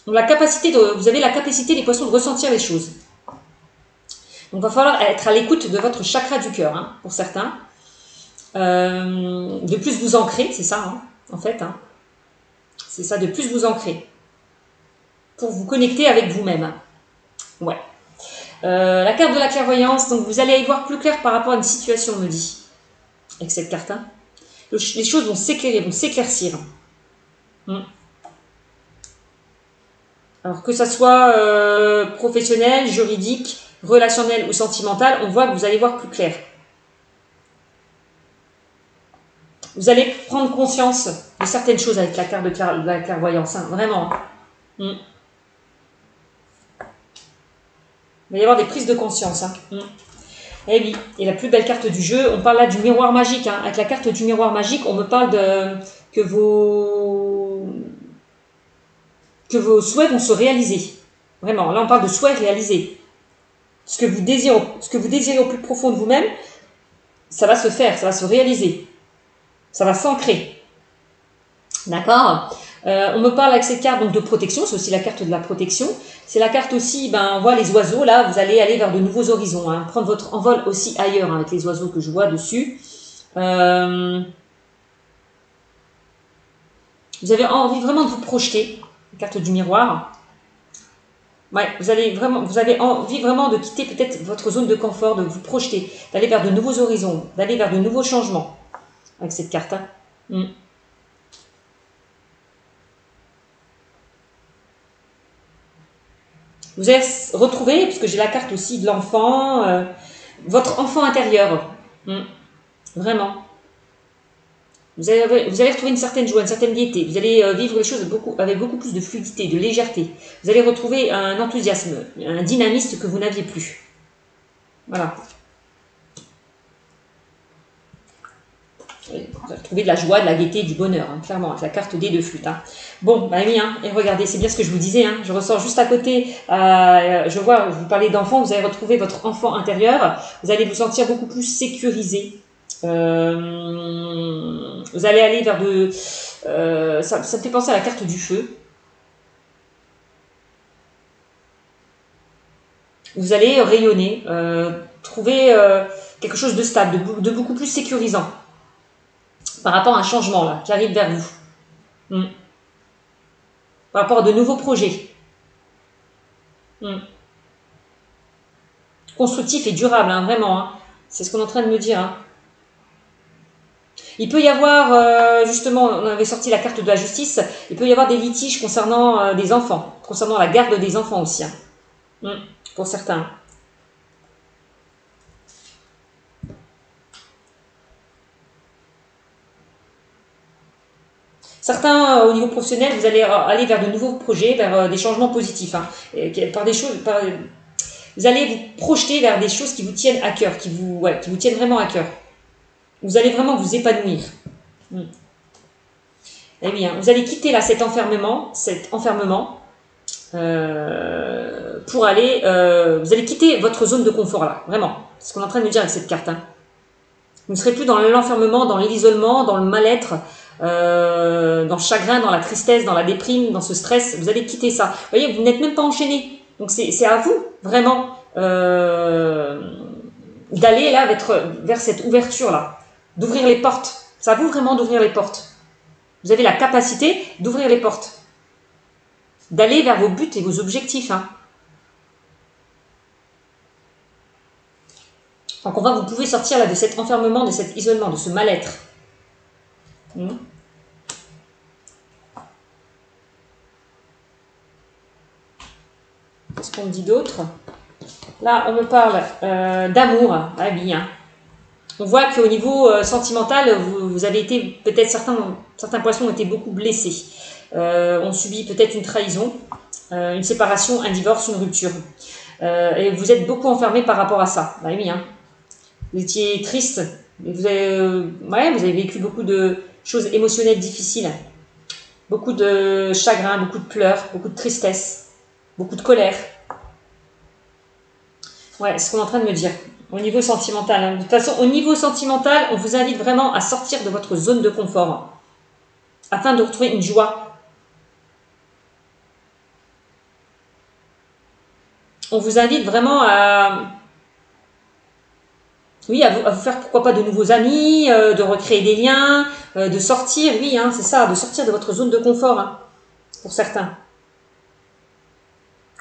Vous avez la capacité, les poissons, de ressentir les choses. Donc, il va falloir être à l'écoute de votre chakra du cœur, hein, pour certains. De plus vous ancrer, c'est ça, hein, en fait. Hein. C'est ça, de plus vous ancrer. Pour vous connecter avec vous-même. Hein. Ouais. La carte de la clairvoyance, donc vous allez y voir plus clair par rapport à une situation, on me dit. Avec cette carte. Hein. Les choses vont s'éclairer, vont s'éclaircir. Alors que ça soit professionnel, juridique, relationnel ou sentimental, on voit que vous allez voir plus clair. Vous allez prendre conscience de certaines choses avec la carte de la clairvoyance, hein, vraiment. Il va y avoir des prises de conscience. Hein. Et oui, et la plus belle carte du jeu, on parle là du miroir magique. Hein. Avec la carte du miroir magique, on me parle que vos souhaits vont se réaliser. Vraiment, là on parle de souhaits réalisés. Ce que vous désirez au plus profond de vous-même, ça va se faire, ça va se réaliser. Ça va s'ancrer. D'accord. On me parle avec cette carte donc, de protection, c'est aussi la carte de la protection. C'est la carte aussi, on voit les oiseaux, là, vous allez aller vers de nouveaux horizons, hein, prendre votre envol aussi ailleurs, hein, avec les oiseaux que je vois dessus. Vous avez envie vraiment de vous projeter, la carte du miroir. Ouais, vous avez envie vraiment de quitter peut-être votre zone de confort, de vous projeter, d'aller vers de nouveaux horizons, d'aller vers de nouveaux changements, avec cette carte. Hein. Vous allez retrouver, puisque j'ai la carte aussi de l'enfant, votre enfant intérieur. Vraiment. Vous allez retrouver une certaine joie, une certaine gaieté. Vous allez vivre les choses avec beaucoup plus de fluidité, de légèreté. Vous allez retrouver un enthousiasme, un dynamisme que vous n'aviez plus. Voilà. Vous allez trouver de la joie, de la gaieté, du bonheur, hein, clairement, avec la carte des 2 flûtes. Hein. Bon, bah oui, hein, et regardez, c'est bien ce que je vous disais, hein, je ressors juste à côté, je vois, vous parlez d'enfant, vous allez retrouver votre enfant intérieur, vous allez vous sentir beaucoup plus sécurisé. Vous allez aller vers de... ça me fait penser à la carte du feu. Vous allez rayonner, trouver quelque chose de stable, de beaucoup plus sécurisant par rapport à un changement là, qui arrive vers vous. Par rapport à de nouveaux projets. Constructif et durable, hein, vraiment. Hein. C'est ce qu'on est en train de me dire. Hein. Il peut y avoir, justement, on avait sorti la carte de la justice, il peut y avoir des litiges concernant des enfants, concernant la garde des enfants aussi. Hein. Pour certains. Certains, au niveau professionnel, vous allez aller vers de nouveaux projets, vers des changements positifs. Hein, par des choses, vous allez vous projeter vers des choses qui vous tiennent à cœur, qui vous tiennent vraiment à cœur. Vous allez vraiment vous épanouir. Eh bien, vous allez quitter là cet enfermement pour aller... vous allez quitter votre zone de confort là, vraiment. C'est ce qu'on est en train de me dire avec cette carte. Hein. Vous ne serez plus dans l'enfermement, dans l'isolement, dans le mal-être, dans le chagrin, dans la tristesse, dans la déprime, dans ce stress. Vous allez quitter ça. Vous voyez, vous n'êtes même pas enchaîné. Donc c'est à vous, vraiment, d'aller là vers cette ouverture-là, d'ouvrir les portes. C'est à vous vraiment d'ouvrir les portes. Vous avez la capacité d'ouvrir les portes, d'aller vers vos buts et vos objectifs. Hein. Donc vous pouvez sortir là de cet enfermement, de cet isolement, de ce mal-être. Qu'est-ce qu'on me dit d'autre? Là, on me parle d'amour. Ah oui, hein. On voit qu'au niveau sentimental, vous avez été, peut-être certains poissons ont été beaucoup blessés. Ont subi peut-être une trahison, une séparation, un divorce, une rupture. Et vous êtes beaucoup enfermé par rapport à ça. Ah oui, hein. Vous étiez triste. Vous avez vécu beaucoup de choses émotionnelles difficiles. Beaucoup de chagrin, beaucoup de pleurs, beaucoup de tristesse, beaucoup de colère. Ouais, c'est ce qu'on est en train de me dire. Au niveau sentimental. Hein. De toute façon, au niveau sentimental, on vous invite vraiment à sortir de votre zone de confort afin de retrouver une joie. On vous invite vraiment à vous faire pourquoi pas de nouveaux amis, de recréer des liens, de sortir, oui, hein, c'est ça, de sortir de votre zone de confort, hein, pour certains.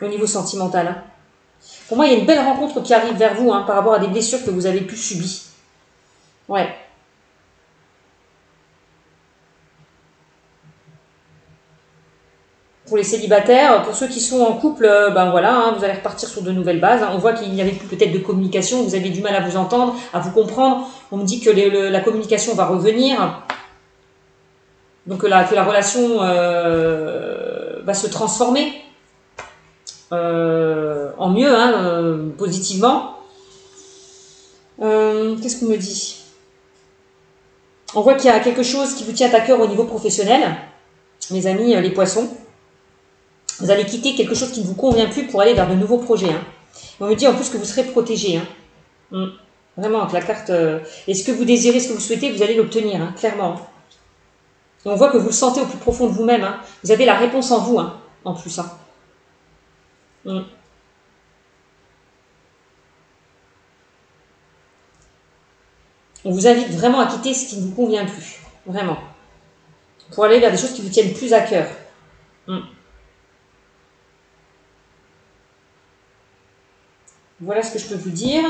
Au niveau sentimental. Hein. Pour moi, il y a une belle rencontre qui arrive vers vous, hein, par rapport à des blessures que vous avez pu subir. Ouais. Pour les célibataires, pour ceux qui sont en couple, ben voilà, hein, vous allez repartir sur de nouvelles bases. Hein. On voit qu'il n'y avait plus peut-être de communication, vous avez du mal à vous entendre, à vous comprendre. On me dit que la communication va revenir. Donc que la relation va se transformer en mieux, hein, positivement. Qu'est-ce qu'on me dit? On voit qu'il y a quelque chose qui vous tient à cœur au niveau professionnel, mes amis, les poissons. Vous allez quitter quelque chose qui ne vous convient plus pour aller vers de nouveaux projets. Hein. On me dit en plus que vous serez protégé. Hein. Vraiment, avec la carte... et ce que vous désirez, ce que vous souhaitez, vous allez l'obtenir, hein, clairement. Et on voit que vous le sentez au plus profond de vous-même. Hein. Vous avez la réponse en vous, hein, en plus. Hein. On vous invite vraiment à quitter ce qui ne vous convient plus. Vraiment. Pour aller vers des choses qui vous tiennent plus à cœur. Voilà ce que je peux vous dire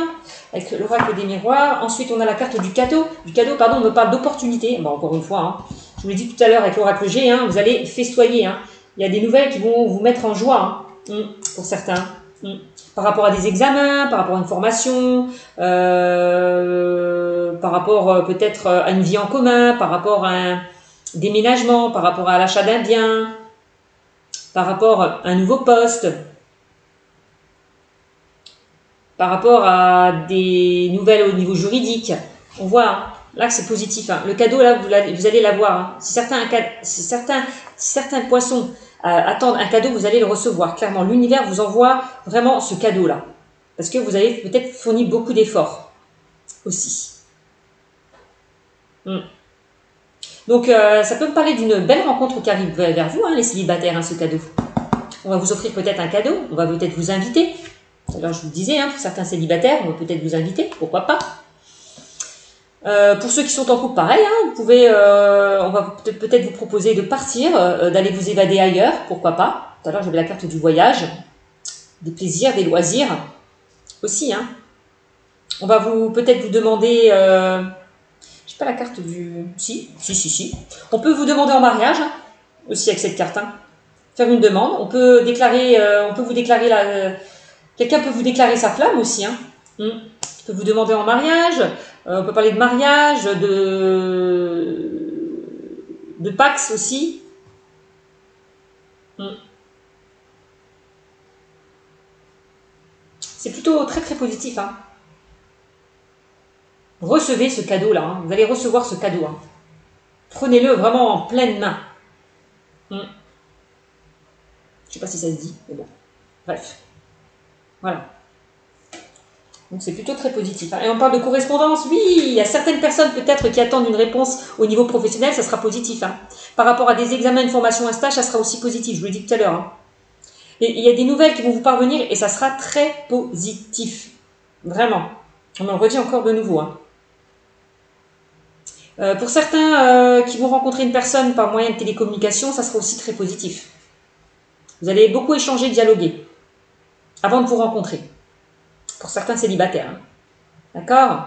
avec l'oracle des miroirs. Ensuite, on a la carte du cadeau. On me parle d'opportunité. Bon, encore une fois, hein, je vous l'ai dit tout à l'heure avec l'oracle G, hein, vous allez festoyer. Hein. Il y a des nouvelles qui vont vous mettre en joie, hein, pour certains. Par rapport à des examens, par rapport à une formation, par rapport peut-être à une vie en commun, par rapport à un déménagement, par rapport à l'achat d'un bien, par rapport à un nouveau poste, par rapport à des nouvelles au niveau juridique. On voit hein, là que c'est positif. Hein. Le cadeau, là, vous allez l'avoir. Hein. Si certains poissons attendent un cadeau, vous allez le recevoir. Clairement, l'univers vous envoie vraiment ce cadeau-là. Parce que vous avez peut-être fourni beaucoup d'efforts aussi. Donc, ça peut me parler d'une belle rencontre qui arrive vers vous, hein, les célibataires, hein, ce cadeau. On va vous offrir peut-être un cadeau, on va peut-être vous inviter. Alors, je vous disais, hein, pour certains célibataires, on va peut-être vous inviter, pourquoi pas. Pour ceux qui sont en couple, pareil, hein, vous pouvez, on va peut-être vous proposer de partir, d'aller vous évader ailleurs, pourquoi pas. Tout à l'heure, j'avais la carte du voyage, des plaisirs, des loisirs aussi. Hein. On va peut-être vous demander, je sais pas la carte du... Si. On peut vous demander en mariage, hein, aussi avec cette carte. Hein. Faire une demande. On peut déclarer, quelqu'un peut vous déclarer sa flamme aussi. Hein. On peut vous demander en mariage. On peut parler de mariage, de Pax aussi. C'est plutôt très très positif. Hein. Recevez ce cadeau-là. Hein. Vous allez recevoir ce cadeau. Hein. Prenez-le vraiment en pleine main. Je ne sais pas si ça se dit, mais bon. Bref. Voilà. Donc c'est plutôt très positif. Et on parle de correspondance, oui, il y a certaines personnes peut-être qui attendent une réponse au niveau professionnel, ça sera positif. Hein. Par rapport à des examens, une formation, un stage, ça sera aussi positif, je vous l'ai dit tout à l'heure. Hein. Et il y a des nouvelles qui vont vous parvenir et ça sera très positif. Vraiment. On en redit encore de nouveau. Hein. Pour certains qui vont rencontrer une personne par moyen de télécommunication, ça sera aussi très positif. Vous allez beaucoup échanger, dialoguer avant de vous rencontrer. Pour certains célibataires. Hein. D'accord ?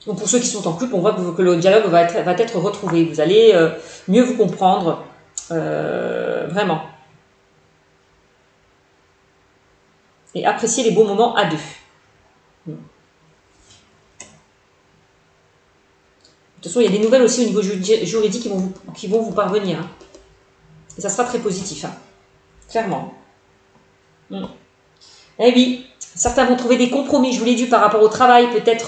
Donc pour ceux qui sont en couple, on voit que le dialogue va être retrouvé. Vous allez mieux vous comprendre. Vraiment. Et apprécier les beaux moments à deux. De toute façon, il y a des nouvelles aussi au niveau juridique qui vont vous parvenir. Hein. Et ça sera très positif. Hein. Clairement. Eh oui, certains vont trouver des compromis, je vous l'ai dit, par rapport au travail. Peut-être,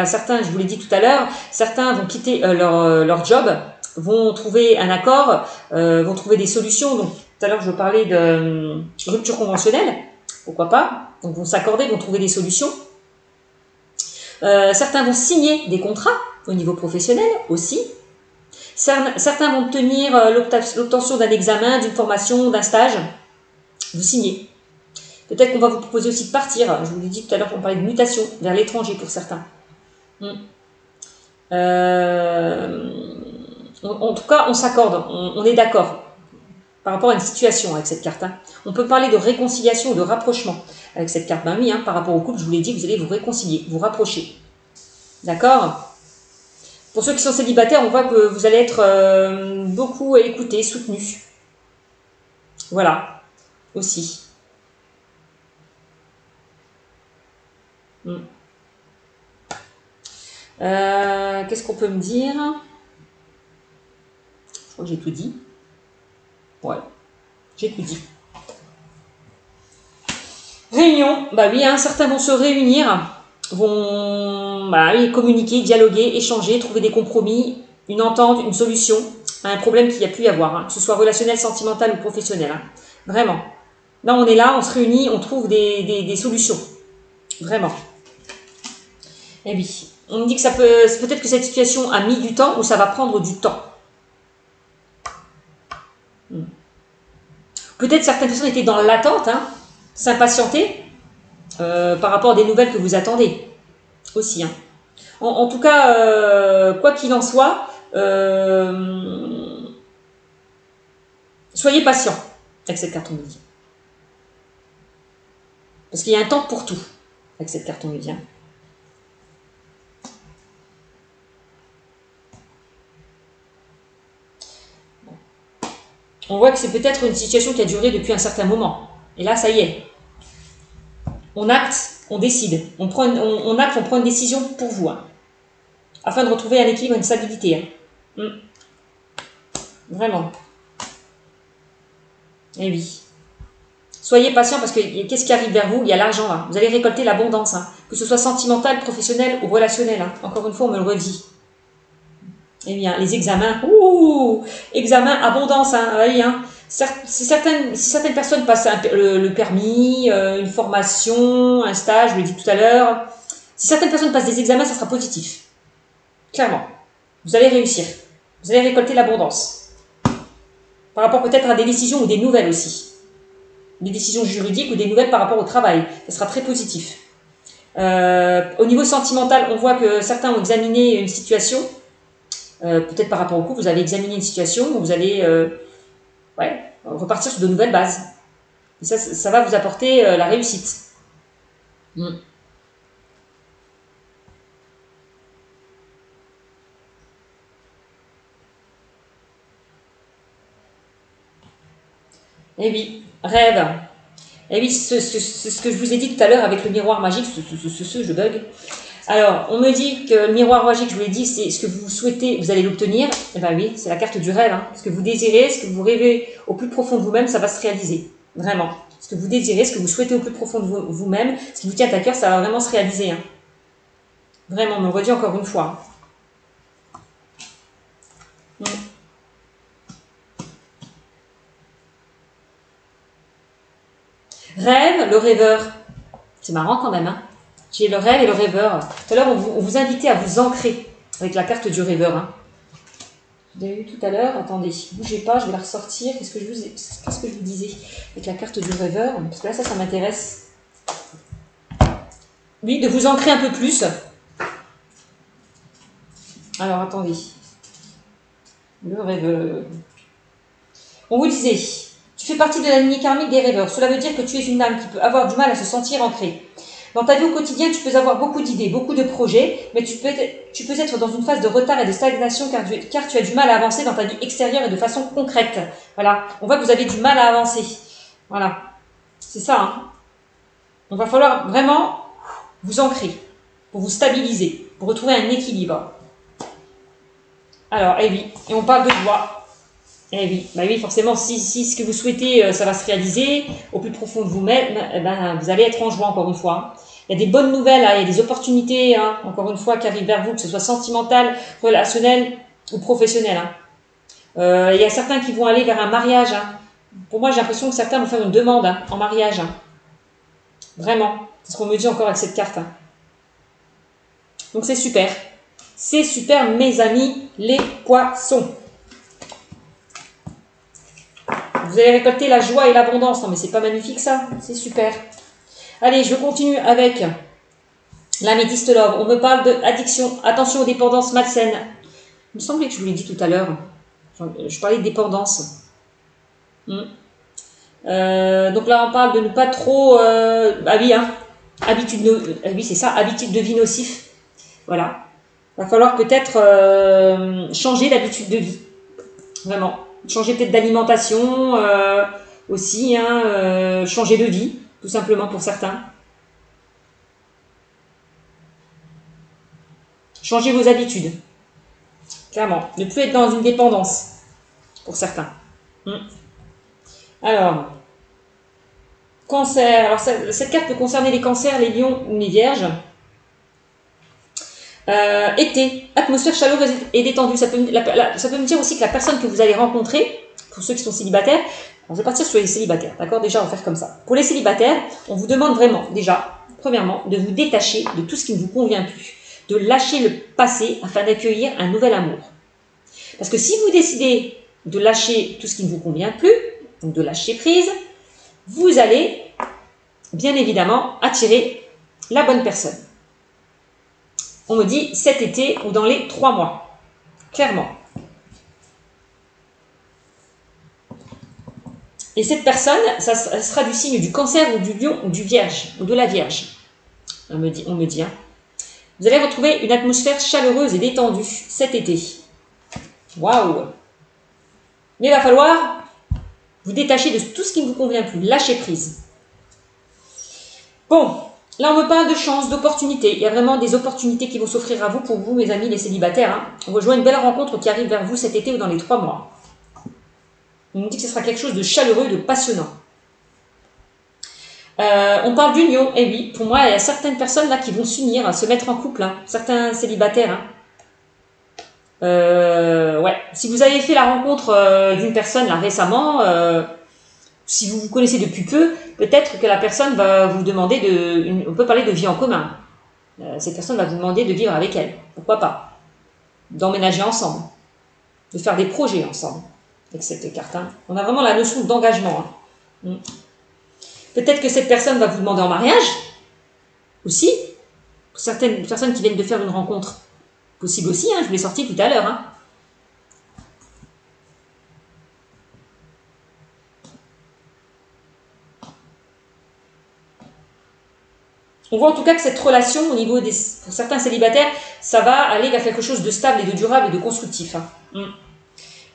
certains, je vous l'ai dit tout à l'heure, certains vont quitter leur job, vont trouver un accord, vont trouver des solutions. Donc, tout à l'heure, je parlais de rupture conventionnelle, pourquoi pas. Donc, vont s'accorder, vont trouver des solutions. Certains vont signer des contrats au niveau professionnel aussi. Certains vont obtenir l'obtention d'un examen, d'une formation, d'un stage. Vous signez. Peut-être qu'on va vous proposer aussi de partir. Je vous l'ai dit tout à l'heure, on parlait de mutation vers l'étranger pour certains. En tout cas, on s'accorde, on est d'accord par rapport à une situation avec cette carte. Hein. On peut parler de réconciliation, de rapprochement avec cette carte. Ben oui, hein, par rapport au couple, je vous l'ai dit, vous allez vous réconcilier, vous rapprocher. D'accord ? Pour ceux qui sont célibataires, on voit que vous allez être beaucoup écoutés, soutenus. Voilà, aussi. Qu'est-ce qu'on peut me dire? Je crois que j'ai tout dit. Ouais, j'ai tout dit. Réunion, bah oui, hein, certains vont se réunir, vont communiquer, dialoguer, échanger, trouver des compromis, une entente, une solution à un problème qu'il y a pu y avoir, hein, que ce soit relationnel, sentimental ou professionnel. Hein. Vraiment. Là, on est là, on se réunit, on trouve des solutions. Vraiment. Eh oui. On me dit que peut-être que cette situation a mis du temps ou ça va prendre du temps. Peut-être certaines personnes étaient dans l'attente, hein, s'impatienter par rapport à des nouvelles que vous attendez aussi. Hein. En tout cas, quoi qu'il en soit, soyez patient avec cette carte, on me dit. Parce qu'il y a un temps pour tout avec cette carte, on me dit. Hein. On voit que c'est peut-être une situation qui a duré depuis un certain moment. Et là, ça y est. On acte, on décide. On prend une décision pour vous. Hein, afin de retrouver un équilibre, une stabilité. Hein. Vraiment. Eh oui. Soyez patient parce que qu'est-ce qui arrive vers vous? Il y a l'argent là. Vous allez récolter l'abondance, hein. Que ce soit sentimental, professionnel ou relationnel, hein. Encore une fois, on me le redit. Eh bien, les examens, examen, abondance, hein, oui, hein. Si certaines personnes passent le permis, une formation, un stage, je l'ai dit tout à l'heure, si certaines personnes passent des examens, ça sera positif. Clairement. Vous allez réussir. Vous allez récolter l'abondance. Par rapport peut-être à des décisions ou des nouvelles aussi. Des décisions juridiques ou des nouvelles par rapport au travail. Ça sera très positif. Au niveau sentimental, on voit que certains ont examiné une situation. Peut-être par rapport au couple, vous avez examiné une situation où vous allez repartir sur de nouvelles bases. Et ça va vous apporter la réussite. Eh oui, rêve. Eh oui, c'est ce que je vous ai dit tout à l'heure avec le miroir magique, je bug. Alors, on me dit que le miroir magique, je vous l'ai dit, c'est ce que vous souhaitez, vous allez l'obtenir. Eh bien oui, c'est la carte du rêve. Hein. Ce que vous désirez, ce que vous rêvez au plus profond de vous-même, ça va se réaliser. Vraiment. Ce que vous désirez, ce que vous souhaitez au plus profond de vous-même, ce qui vous tient à cœur, ça va vraiment se réaliser. Hein. Vraiment, on me le redit encore une fois. Rêve, le rêveur. C'est marrant quand même, hein. J'ai le rêve et le rêveur. Tout à l'heure, on vous invitait à vous ancrer avec la carte du rêveur. Hein. Vous l'avez eu tout à l'heure. Attendez, bougez pas, je vais la ressortir. Qu'est-ce que je vous disais avec la carte du rêveur? Parce que là, ça m'intéresse. Oui, de vous ancrer un peu plus. Alors, attendez. Le rêveur. On vous disait, tu fais partie de la lignée karmique des rêveurs. Cela veut dire que tu es une âme qui peut avoir du mal à se sentir ancrée. Dans ta vie au quotidien, tu peux avoir beaucoup d'idées, beaucoup de projets, mais tu peux être dans une phase de retard et de stagnation car tu as du mal à avancer dans ta vie extérieure et de façon concrète. Voilà, on voit que vous avez du mal à avancer. Voilà, c'est ça. Hein. Donc, il va falloir vraiment vous ancrer, pour vous stabiliser, pour retrouver un équilibre. Alors, eh oui, et on parle de joie. Eh oui, bah oui, forcément, si ce que vous souhaitez, ça va se réaliser au plus profond de vous-même, eh ben, vous allez être en joie encore une fois. Il y a des bonnes nouvelles, hein, il y a des opportunités, hein, encore une fois, qui arrivent vers vous, que ce soit sentimental, relationnel ou professionnel. Hein. Il y a certains qui vont aller vers un mariage. Hein. Pour moi, j'ai l'impression que certains vont faire une demande hein, en mariage. Hein. Vraiment, c'est ce qu'on me dit encore avec cette carte. Hein. Donc c'est super. C'est super, mes amis, les poissons. Vous allez récolter la joie et l'abondance. Non, mais c'est pas magnifique ça? C'est super. Allez, je continue avec l'améthyste love. On me parle d'addiction. Attention aux dépendances malsaines. Il me semblait que je vous l'ai dit tout à l'heure. Je parlais de dépendance. Donc là, on parle de ne pas trop... oui, hein. Oui, c'est ça. Habitude de vie nocif. Voilà. Il va falloir peut-être changer d'habitude de vie. Vraiment. Changer peut-être d'alimentation aussi. Hein, changer de vie. Tout simplement pour certains. Changez vos habitudes. Clairement. Ne plus être dans une dépendance. Pour certains. Alors. Cancer. Alors cette carte peut concerner les cancers, les lions ou les vierges. Été. Atmosphère chaleureuse et détendue. Ça peut me dire aussi que la personne que vous allez rencontrer, pour ceux qui sont célibataires, je vais partir sur les célibataires, d'accord? Déjà, on va faire comme ça. Pour les célibataires, on vous demande vraiment, déjà, premièrement, de vous détacher de tout ce qui ne vous convient plus, de lâcher le passé afin d'accueillir un nouvel amour. Parce que si vous décidez de lâcher tout ce qui ne vous convient plus, donc de lâcher prise, vous allez, bien évidemment, attirer la bonne personne. On me dit cet été ou dans les 3 mois, clairement. Et cette personne, ça sera du signe du cancer ou du lion ou du vierge, ou de la vierge. On me dit. Hein. Vous allez retrouver une atmosphère chaleureuse et détendue cet été. Waouh! Mais il va falloir vous détacher de tout ce qui ne vous convient plus, lâcher prise. Bon, là on me parle de chance, d'opportunités. Il y a vraiment des opportunités qui vont s'offrir à vous, pour vous, mes amis les célibataires. Hein. On rejoint une belle rencontre qui arrive vers vous cet été ou dans les 3 mois. On nous dit que ce sera quelque chose de chaleureux, de passionnant. On parle d'union, et oui, pour moi, il y a certaines personnes là qui vont s'unir, se mettre en couple, hein, certains célibataires. Hein. Ouais, si vous avez fait la rencontre d'une personne là récemment, si vous vous connaissez depuis peu, peut-être que la personne va vous demander on peut parler de vie en commun. Cette personne va vous demander de vivre avec elle, pourquoi pas, d'emménager ensemble, de faire des projets ensemble avec cette carte. Hein. On a vraiment la notion d'engagement. Hein. Peut-être que cette personne va vous demander en mariage aussi, pour certaines personnes qui viennent de faire une rencontre. Possible aussi, hein, je vous l'ai sorti tout à l'heure. Hein. On voit en tout cas que cette relation, au niveau pour certains célibataires, ça va aller vers quelque chose de stable et de durable et de constructif. Hein.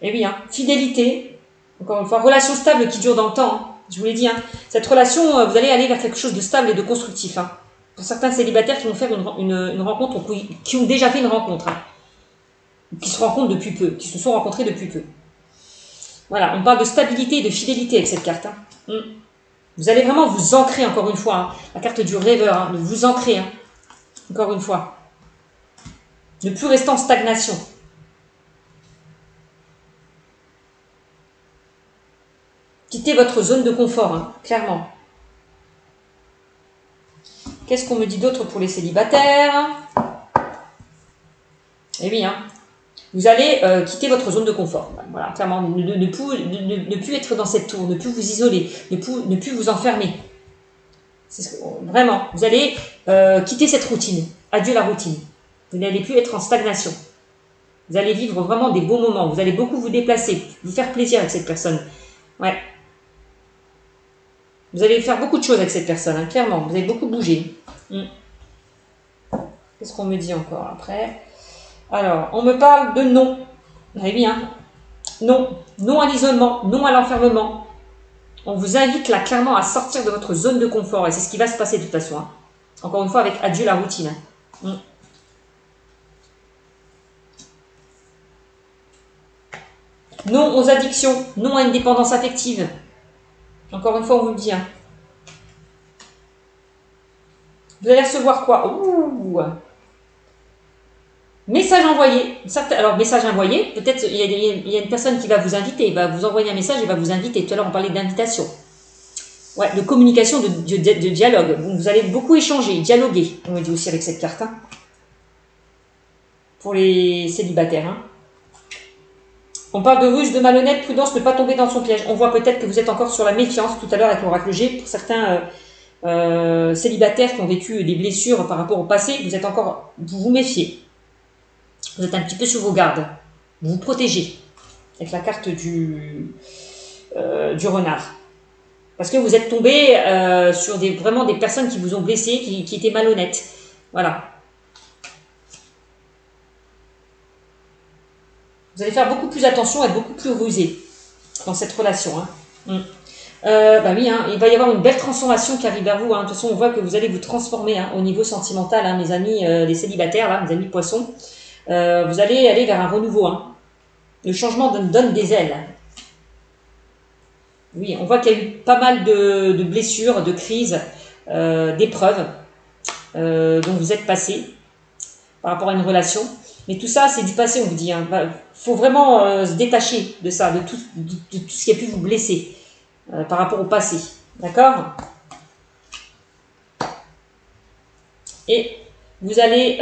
Et oui, hein, fidélité, encore une fois, relation stable qui dure dans le temps. Hein. Je vous l'ai dit, hein, cette relation, vous allez aller vers quelque chose de stable et de constructif. Hein. Pour certains célibataires qui vont faire une rencontre, qui ont déjà fait une rencontre, hein, qui se rencontrent depuis peu, qui se sont rencontrés depuis peu. Voilà, on parle de stabilité et de fidélité avec cette carte. Hein. Vous allez vraiment vous ancrer, encore une fois, hein, la carte du rêveur, hein, de vous ancrer, hein, encore une fois. Ne plus rester en stagnation. Quittez votre zone de confort, hein, clairement. Qu'est-ce qu'on me dit d'autre pour les célibataires? Eh oui, hein, vous allez quitter votre zone de confort. Voilà, clairement, ne plus être dans cette tour, ne plus vous isoler, ne plus vous enfermer. Vraiment, vous allez quitter cette routine. Adieu la routine. Vous n'allez plus être en stagnation. Vous allez vivre vraiment des beaux moments. Vous allez beaucoup vous déplacer, vous faire plaisir avec cette personne. Ouais. Vous allez faire beaucoup de choses avec cette personne, hein, clairement. Vous allez beaucoup bouger. Qu'est-ce qu'on me dit encore après? Alors, on me parle de non. Eh bien, non. Non à l'isolement, non à l'enfermement. On vous invite là clairement à sortir de votre zone de confort. Et c'est ce qui va se passer de toute façon. Hein. Encore une fois, avec adieu la routine. Hein. Non aux addictions, non à une dépendance affective. Encore une fois, on vous le dit. Hein. Vous allez recevoir quoi? Ouh. Message envoyé. Alors, message envoyé, peut-être il y a une personne qui va vous inviter, il va vous envoyer un message et va vous inviter. Tout à l'heure, on parlait d'invitation. Ouais, de communication, de dialogue. Vous allez beaucoup échanger, dialoguer, on me dit aussi avec cette carte. Hein. Pour les célibataires. Hein. On parle de ruse, de malhonnête, prudence, ne pas tomber dans son piège. On voit peut-être que vous êtes encore sur la méfiance tout à l'heure avec l'oracle G. Pour certains célibataires qui ont vécu des blessures par rapport au passé, vous vous méfiez. Vous êtes un petit peu sur vos gardes. Vous vous protégez avec la carte du renard. Parce que vous êtes tombé sur vraiment des personnes qui vous ont blessé, qui étaient malhonnêtes. Voilà. Vous allez faire beaucoup plus attention, être beaucoup plus rusé dans cette relation. Hein. Bah oui, hein, il va y avoir une belle transformation qui arrive vers vous. Hein. De toute façon, on voit que vous allez vous transformer hein, au niveau sentimental, hein, mes amis les célibataires, là, mes amis poissons. Vous allez aller vers un renouveau. Hein. Le changement donne des ailes. Oui, on voit qu'il y a eu pas mal de blessures, de crises, d'épreuves dont vous êtes passé par rapport à une relation. Mais tout ça, c'est du passé, on vous dit. Hein. Faut vraiment se détacher de ça, de tout ce qui a pu vous blesser par rapport au passé. D'accord? Et vous allez,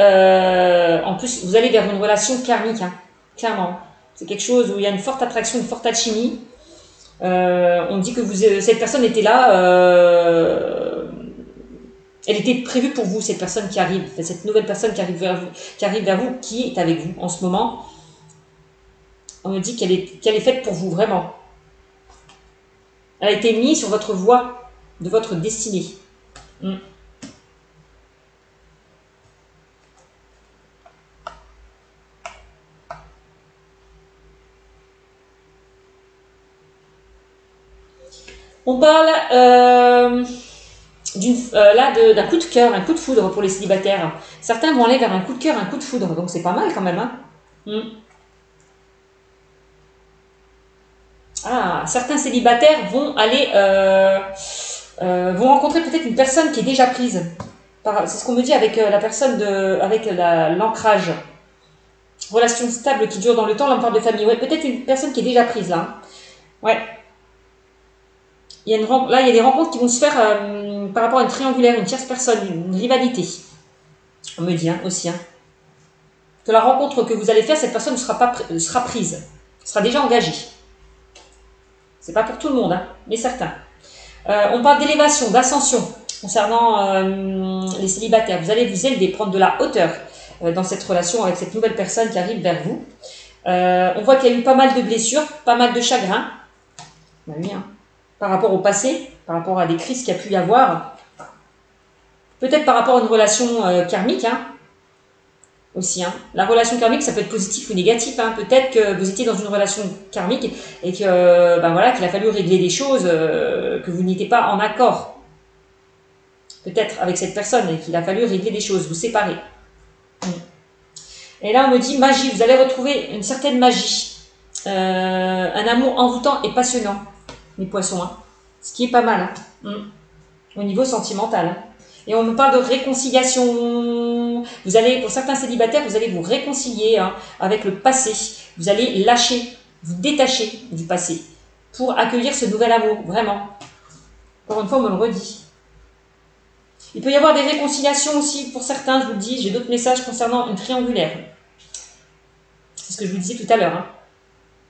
en plus, vous allez vers une relation karmique, hein, clairement. C'est quelque chose où il y a une forte attraction, une forte alchimie. On dit que cette personne était là, elle était prévue pour vous, cette personne qui arrive, cette nouvelle personne qui arrive vers vous, qui est avec vous en ce moment. On me dit qu'elle est faite pour vous, vraiment. Elle a été mise sur votre voie de votre destinée. On parle d'un coup de cœur, un coup de foudre pour les célibataires. Certains vont aller vers un coup de cœur, un coup de foudre, donc c'est pas mal quand même. Hein. Ah, certains célibataires vont aller vont rencontrer peut-être une personne qui est déjà prise. C'est ce qu'on me dit avec la personne avec l'ancrage. Relation stable qui dure dans le temps, l'on parle de famille. Ouais, peut-être une personne qui est déjà prise là. Ouais. Là, il y a des rencontres qui vont se faire par rapport à une triangulaire, une tierce personne, une rivalité. On me dit aussi. Que la rencontre que vous allez faire, cette personne sera prise, sera déjà engagée. C'est pas pour tout le monde, mais certains. On parle d'élévation, d'ascension concernant les célibataires. Vous allez vous élever, prendre de la hauteur dans cette relation avec cette nouvelle personne qui arrive vers vous. On voit qu'il y a eu pas mal de blessures, pas mal de chagrins. Ben oui, par rapport au passé, par rapport à des crises qu'il y a pu y avoir. Peut-être par rapport à une relation karmique, aussi. La relation karmique, ça peut être positif ou négatif. Peut-être que vous étiez dans une relation karmique et que voilà, qu'il a fallu régler des choses, que vous n'étiez pas en accord. Peut-être avec cette personne et qu'il a fallu régler des choses, vous séparer. Et là, on me dit magie. Vous allez retrouver une certaine magie. Un amour envoûtant et passionnant, les poissons. Ce qui est pas mal. Au niveau sentimental. Et on me parle de réconciliation. Vous allez, pour certains célibataires, vous allez vous réconcilier avec le passé. Vous allez lâcher, vous détacher du passé pour accueillir ce nouvel amour, vraiment. Encore une fois, on me le redit. Il peut y avoir des réconciliations aussi pour certains, je vous le dis. J'ai d'autres messages concernant une triangulaire. C'est ce que je vous disais tout à l'heure.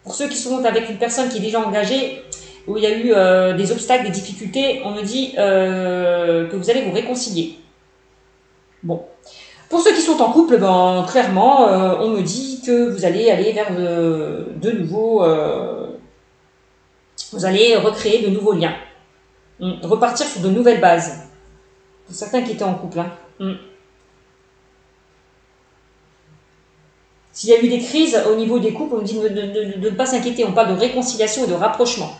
Pour ceux qui sont avec une personne qui est déjà engagée, où il y a eu des obstacles, des difficultés, on me dit que vous allez vous réconcilier. Bon. Pour ceux qui sont en couple, clairement, on me dit que vous allez aller vers de nouveaux... vous allez recréer de nouveaux liens. Repartir sur de nouvelles bases. Pour certains qui étaient en couple. S'il y a eu des crises au niveau des couples, on me dit de ne pas s'inquiéter. On parle de réconciliation et de rapprochement.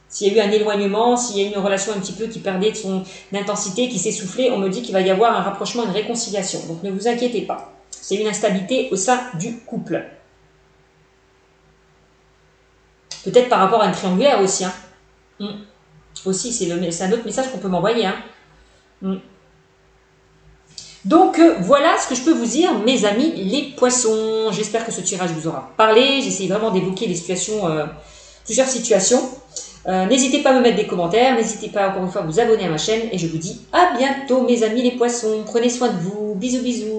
S'il y a eu un éloignement, s'il y a eu une relation un petit peu qui perdait de son intensité, qui s'essoufflait, on me dit qu'il va y avoir un rapprochement, une réconciliation. Donc ne vous inquiétez pas. C'est une instabilité au sein du couple. Peut-être par rapport à une triangulaire aussi. Aussi, c'est un autre message qu'on peut m'envoyer. Donc voilà ce que je peux vous dire, mes amis les poissons. J'espère que ce tirage vous aura parlé. J'essaie vraiment d'évoquer les situations, plusieurs situations. N'hésitez pas à me mettre des commentaires, n'hésitez pas encore une fois à vous abonner à ma chaîne et je vous dis à bientôt mes amis les poissons. Prenez soin de vous, bisous bisous.